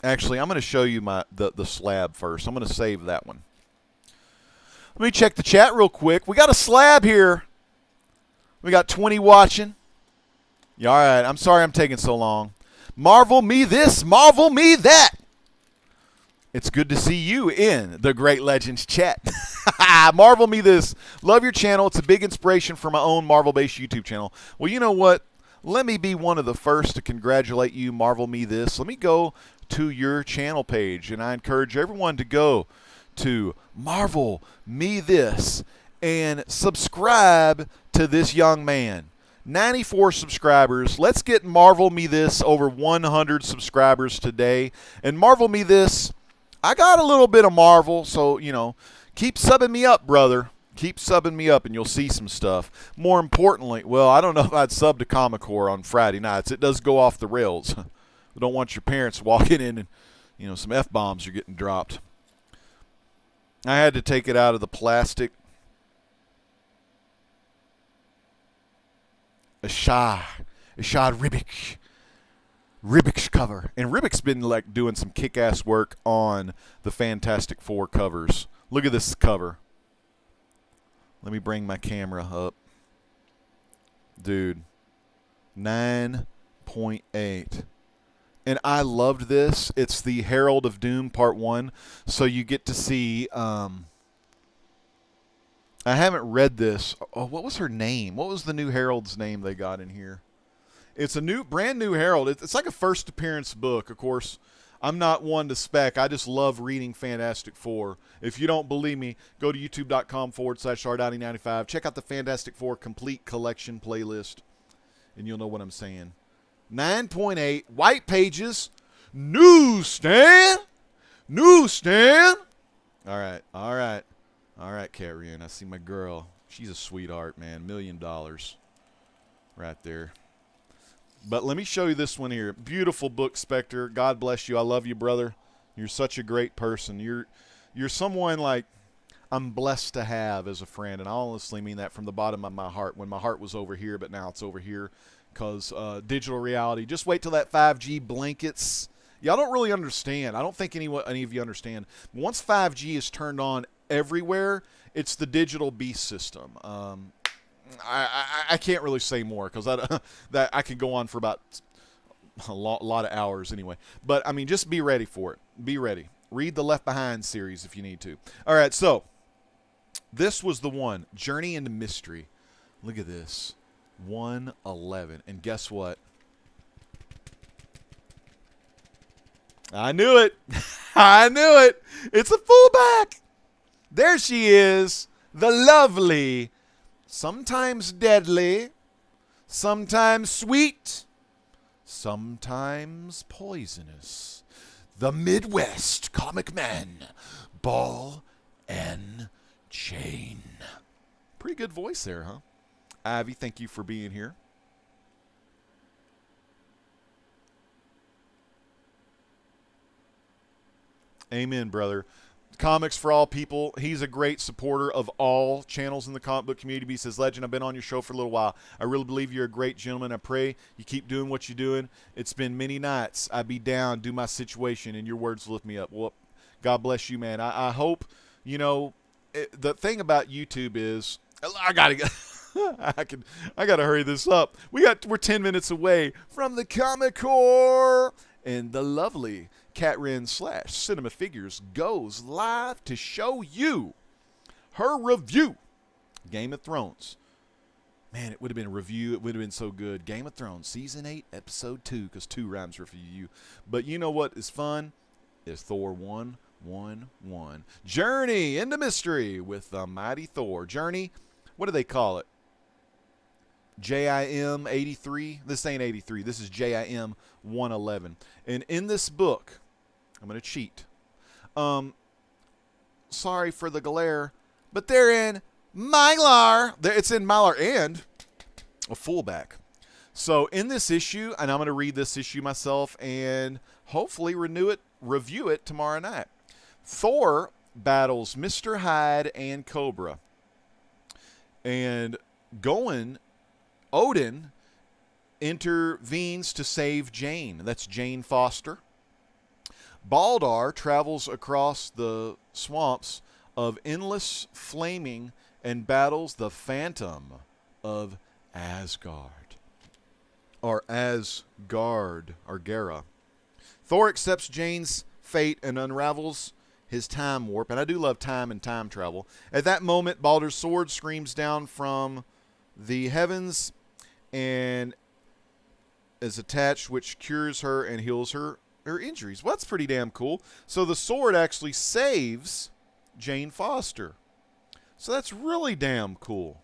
Actually, I'm going to show you the slab first. I'm going to save that one. Let me check the chat real quick. We got a slab here. We got 20 watching. Yeah, all right. I'm sorry I'm taking so long. Marvel me this, Marvel me that. It's good to see you in the Great Legends chat. Marvel me this. Love your channel. It's a big inspiration for my own Marvel-based YouTube channel. Well, you know what? let me be one of the first to congratulate you, Marvel Me This. Let me go to your channel page, and I encourage everyone to go to Marvel Me This and subscribe to this young man. 94 subscribers. Let's get Marvel Me This over 100 subscribers today. And Marvel Me This, I got a little bit of Marvel, so, you know, keep subbing me up, brother. Keep subbing me up, and you'll see some stuff. More importantly, well, I don't know if I'd sub to Comic Core on Friday nights. It does go off the rails. We don't want your parents walking in and, you know, some F-bombs are getting dropped. I had to take it out of the plastic. Ishad Ribik's cover. And Ribik's been like doing some kick-ass work on the Fantastic Four covers. Look at this cover. Let me bring my camera up. Dude, 9.8. And I loved this. It's the Herald of Doom Part 1. So you get to see... I haven't read this. Oh, what was her name? What was the new Herald's name they got in here? It's a brand new Herald. It's like a first appearance book, of course. I'm not one to spec. I just love reading Fantastic Four. If you don't believe me, go to youtube.com/Ardowdy95. Check out the Fantastic Four Complete Collection playlist, and you'll know what I'm saying. 9.8, white pages, newsstand. All right, Catherine. I see my girl. She's a sweetheart, man. $1 million right there. But let me show you this one here. Beautiful book, Spectre. God bless you. I love you, brother. You're such a great person. You're someone like I'm blessed to have as a friend, and I honestly mean that from the bottom of my heart. When my heart was over here, but now it's over here because digital reality. Just wait till that 5G blankets. Y'all don't really understand. I don't think any of you understand. Once 5G is turned on everywhere, it's the digital beast system. I can't really say more because that I could go on for about a lot of hours anyway. But, I mean, just be ready for it. Be ready. Read the Left Behind series if you need to. All right, so this was the one, Journey into Mystery. Look at this, 111. And guess what? I knew it. I knew it. It's a fullback. There she is, the lovely, sometimes deadly, sometimes sweet, sometimes poisonous, the Midwest comic man, Ball and Chain. Pretty good voice there, huh? Ivy, thank you for being here. Amen, brother. Comics for all people. He's a great supporter of all channels in the comic book community. He says, Legend, I've been on your show for a little while. I really believe you're a great gentleman. I pray you keep doing what you're doing. It's been many nights. I be down, do my situation, and your words lift me up. Well, God bless you, man. I hope, you know, the thing about YouTube is, I gotta hurry this up. We're 10 minutes away from the Comic Core, and the lovely Catrin / Cinema Figures goes live to show you her review. Game of Thrones. Man, it would have been a review. It would have been so good. Game of Thrones, Season 8, Episode 2, because 2 rhymes for you. But you know what is fun? Is Thor 111. Journey into Mystery with the mighty Thor. Journey, what do they call it? JIM 83. This ain't 83. This is JIM 111. And in this book, I'm going to cheat. Sorry for the glare, but they're in Mylar. It's in Mylar and a fullback. So in this issue, and I'm going to read this issue myself and hopefully review it tomorrow night. Thor battles Mr. Hyde and Cobra. And Odin intervenes to save Jane. That's Jane Foster. Baldar travels across the swamps of endless flaming and battles the Phantom of Asgard. Or Asgard, or Gera. Thor accepts Jane's fate and unravels his time warp. And I do love time and time travel. At that moment, Balder's sword screams down from the heavens, and is attached, which cures her and heals her injuries. Well, that's pretty damn cool. So the sword actually saves Jane Foster. So that's really damn cool.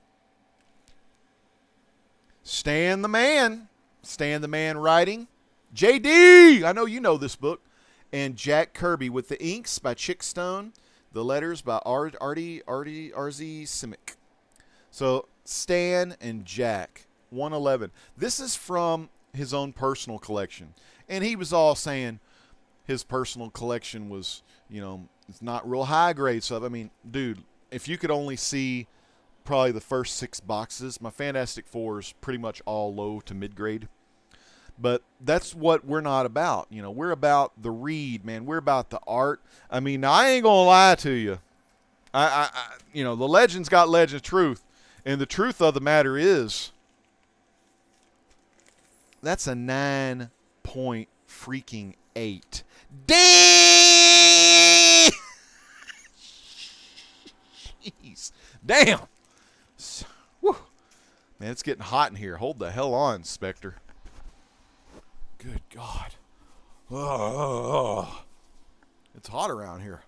Stan the Man writing. JD, I know you know this book. And Jack Kirby with the inks by Chick Stone. The letters by R.Z. Simic. So Stan and Jack, 111. This is from his own personal collection. And he was all saying his personal collection was, it's not real high grade stuff. I mean, dude, if you could only see probably the first 6 boxes, my Fantastic Four is pretty much all low to mid grade. But that's what we're not about. We're about the read, man. We're about the art. I mean, I ain't going to lie to you. The legend's got legend truth. And the truth of the matter is, that's a 9.8. Damn! Jeez. Damn. Whew. Man, it's getting hot in here. Hold the hell on, Spectre. Good God. Oh. It's hot around here.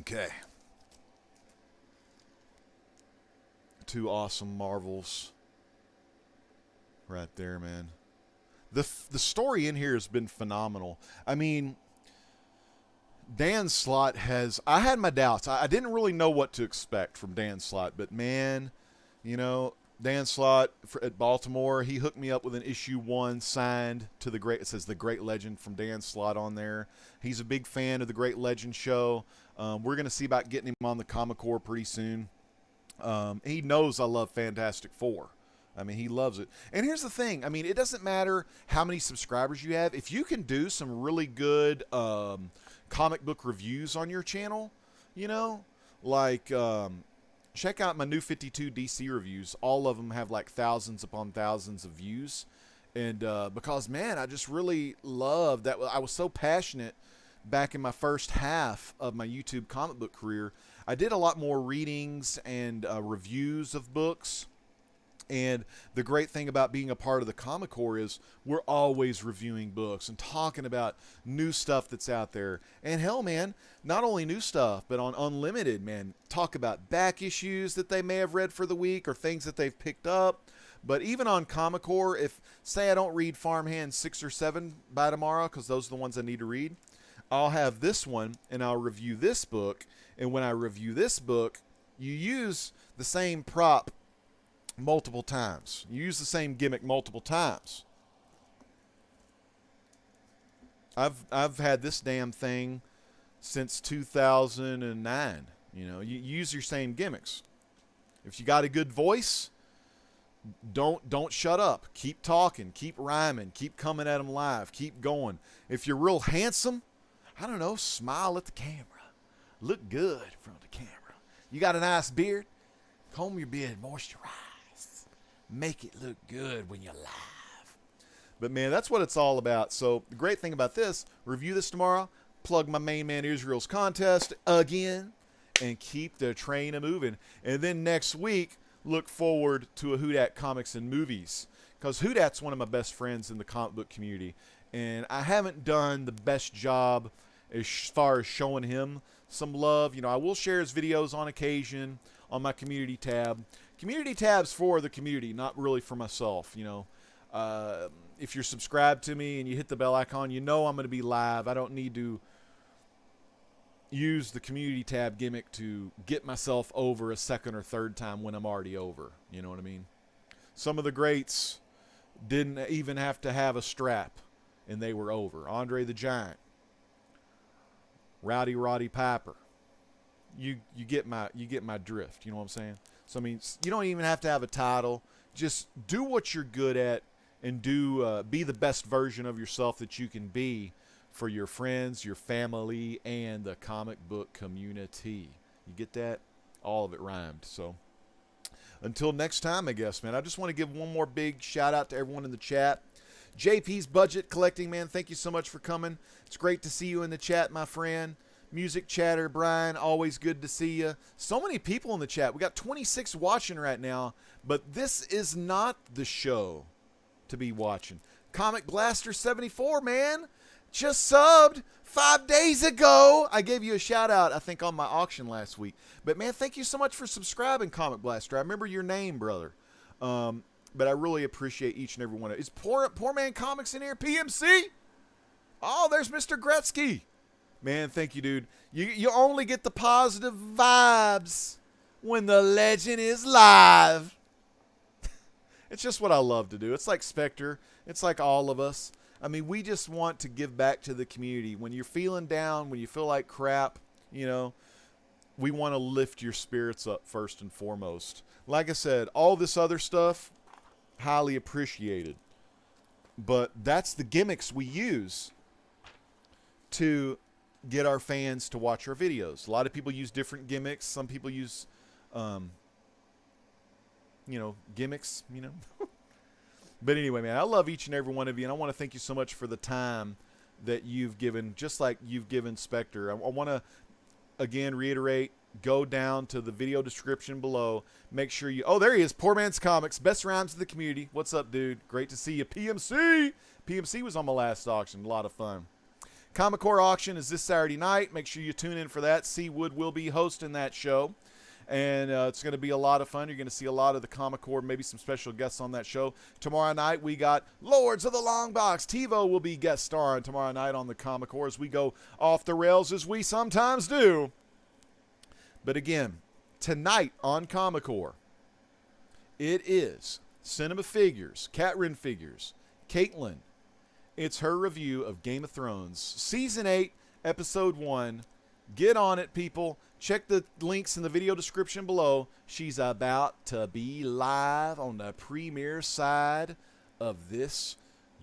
Okay. 2 awesome Marvels. Right there, man. The story in here has been phenomenal. I mean, Dan Slott has... I had my doubts. I didn't really know what to expect from Dan Slott. But, man, Dan Slott at Baltimore, he hooked me up with an issue 1 signed to the great... It says The Great Legend from Dan Slott on there. He's a big fan of the Great Legend show. We're going to see about getting him on the Comic Core pretty soon. He knows I love Fantastic Four. I mean, he loves it. And here's the thing. I mean, it doesn't matter how many subscribers you have. If you can do some really good comic book reviews on your channel, check out my new 52 DC reviews. All of them have like thousands upon thousands of views. And because, man, I just really love that. I was so passionate back in my first half of my YouTube comic book career. I did a lot more readings and reviews of books. And the great thing about being a part of the Comic Core is we're always reviewing books and talking about new stuff that's out there. And hell, man, not only new stuff, but on Unlimited, man, talk about back issues that they may have read for the week or things that they've picked up. But even on Comic Core, if, say, I don't read Farmhand 6 or 7 by tomorrow, because those are the ones I need to read, I'll have this one and I'll review this book. And when I review this book, you use the same prop multiple times. You use the same gimmick multiple times. I've had this damn thing since 2009. You use your same gimmicks. If you got a good voice, don't shut up. Keep talking, keep rhyming, keep coming at them live, keep going. If you're real handsome, I don't know, smile at the camera. Look good in front of the camera. You got a nice beard? Comb your beard, moisturize. Make it look good when you're live. But, man, that's what it's all about. So, the great thing about this, review this tomorrow, plug my main man Israel's contest again, and keep the train a-moving. And then next week, look forward to a Who Dat Comics and Movies. Because Who Dat's one of my best friends in the comic book community. And I haven't done the best job as far as showing him some love. I will share his videos on occasion on my community tab. Community tab's for the community, not really for myself. If you're subscribed to me and you hit the bell icon, I'm going to be live. I don't need to use the community tab gimmick to get myself over a second or third time when I'm already over. You know what I mean? Some of the greats didn't even have to have a strap, and they were over. Andre the Giant, Rowdy Roddy Piper. You get my drift. You know what I'm saying? So, I mean, you don't even have to have a title. Just do what you're good at and be the best version of yourself that you can be for your friends, your family, and the comic book community. You get that? All of it rhymed. So, until next time, I guess, man, I just want to give one more big shout out to everyone in the chat. JP's Budget Collecting, man, thank you so much for coming. It's great to see you in the chat, my friend. Music Chatter, Brian, always good to see you. So many people in the chat. We got 26 watching right now, but this is not the show to be watching. Comic Blaster 74, man, just subbed 5 days ago. I gave you a shout out, I think, on my auction last week. But man, thank you so much for subscribing, Comic Blaster. I remember your name, brother. But I really appreciate each and every one of it. Is Poor Man Comics in here? PMC? Oh, there's Mr. Gretzky. Man, thank you, dude. You only get the positive vibes when the legend is live. It's just what I love to do. It's like Spectre. It's like all of us. I mean, we just want to give back to the community. When you're feeling down, when you feel like crap, you know, we want to lift your spirits up first and foremost. Like I said, all this other stuff, highly appreciated. But that's the gimmicks we use to get our fans to watch our videos. A lot of people use different gimmicks. Some people use, gimmicks, But anyway, man, I love each and every one of you, and I want to thank you so much for the time that you've given, just like you've given Spectre. I want to, again, reiterate, go down to the video description below. Make sure you... Oh, there he is, Poor Man's Comics, best rounds of the community. What's up, dude? Great to see you. PMC! PMC was on my last auction. A lot of fun. Comic Core auction is this Saturday night. Make sure you tune in for that. C. Wood will be hosting that show. And it's going to be a lot of fun. You're going to see a lot of the Comic Core, maybe some special guests on that show. Tomorrow night, we got Lords of the Long Box. TiVo will be guest starring tomorrow night on the Comic Core as we go off the rails, as we sometimes do. But again, tonight on Comic Core, it is Cinema Figures, Catrin Figures, Caitlin. It's her review of Game of Thrones, Season 8, Episode 1. Get on it, people. Check the links in the video description below. She's about to be live on the premiere side of this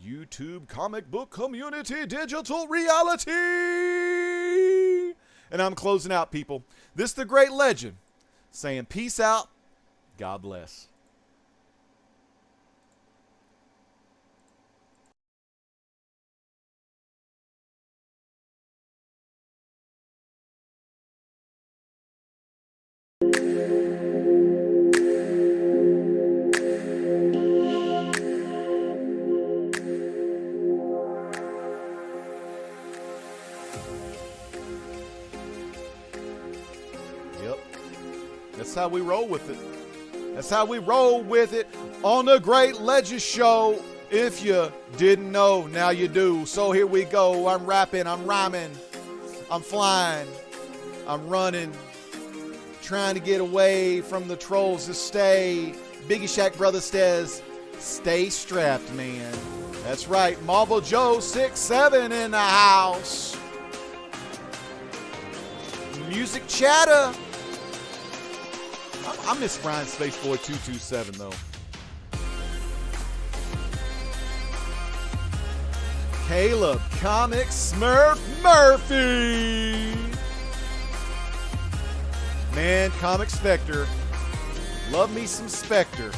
YouTube comic book community digital reality. And I'm closing out, people. This is the great legend saying peace out. God bless. That's how we roll with it. That's how we roll with it on the Great Legend Show. If you didn't know, now you do. So here we go. I'm rapping, I'm rhyming, I'm flying, I'm running, trying to get away from the trolls to stay. Biggie Shack Brother says, stay strapped, man. That's right. Marvel Joe 6'7" in the house. Music chatter. I miss Brian Spaceboy 227 though. Caleb Comic Smurf Murphy. Man, Comic Spectre. Love me some Spectre.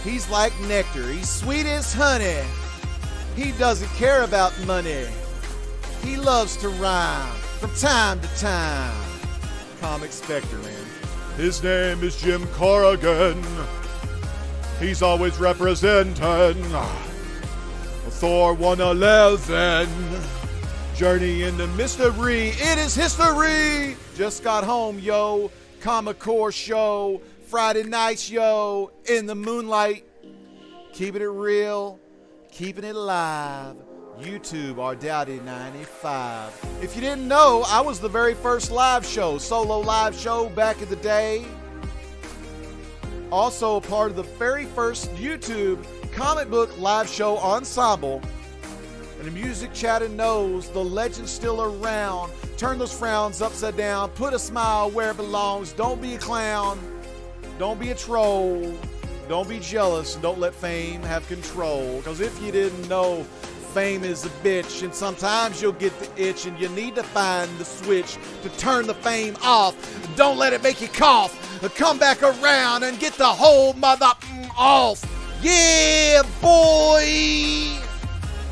He's like nectar. He's sweet as honey. He doesn't care about money. He loves to rhyme from time to time. Comic Spectre, man. His name is Jim Corrigan. He's always representing Thor 111. Journey into mystery. It is history. Just got home, yo. Comic Core show. Friday nights, yo. In the moonlight. Keeping it real. Keeping it alive. YouTube, our Dowdy 95. If you didn't know, I was the very first live show, solo live show back in the day. Also a part of the very first YouTube comic book live show ensemble. And the music chatter knows the legend's still around. Turn those frowns upside down. Put a smile where it belongs. Don't be a clown. Don't be a troll. Don't be jealous. Don't let fame have control. Because if you didn't know, fame is a bitch, and sometimes you'll get the itch, and you need to find the switch to turn the fame off. Don't let it make you cough. Come back around and get the whole mother off. Yeah, boy.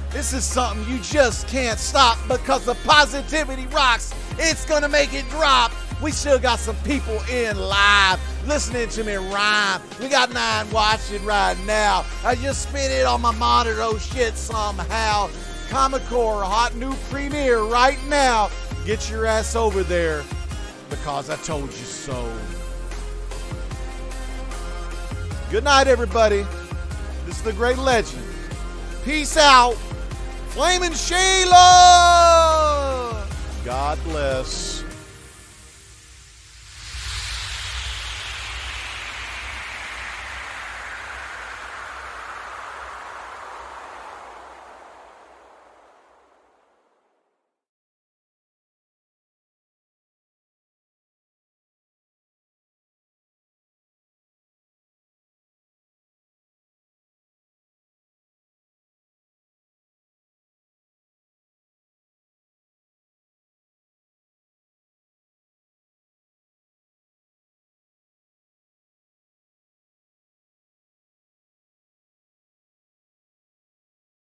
This is something you just can't stop because the positivity rocks. It's gonna make it drop. We still got some people in live. listening to me rhyme. We got 9 watching right now. I just spit it on my monitor, oh shit, somehow. Comic Core, hot new premiere right now. Get your ass over there because I told you so. Good night, everybody. This is the great legend. Peace out. Flamin' Sheila! God bless.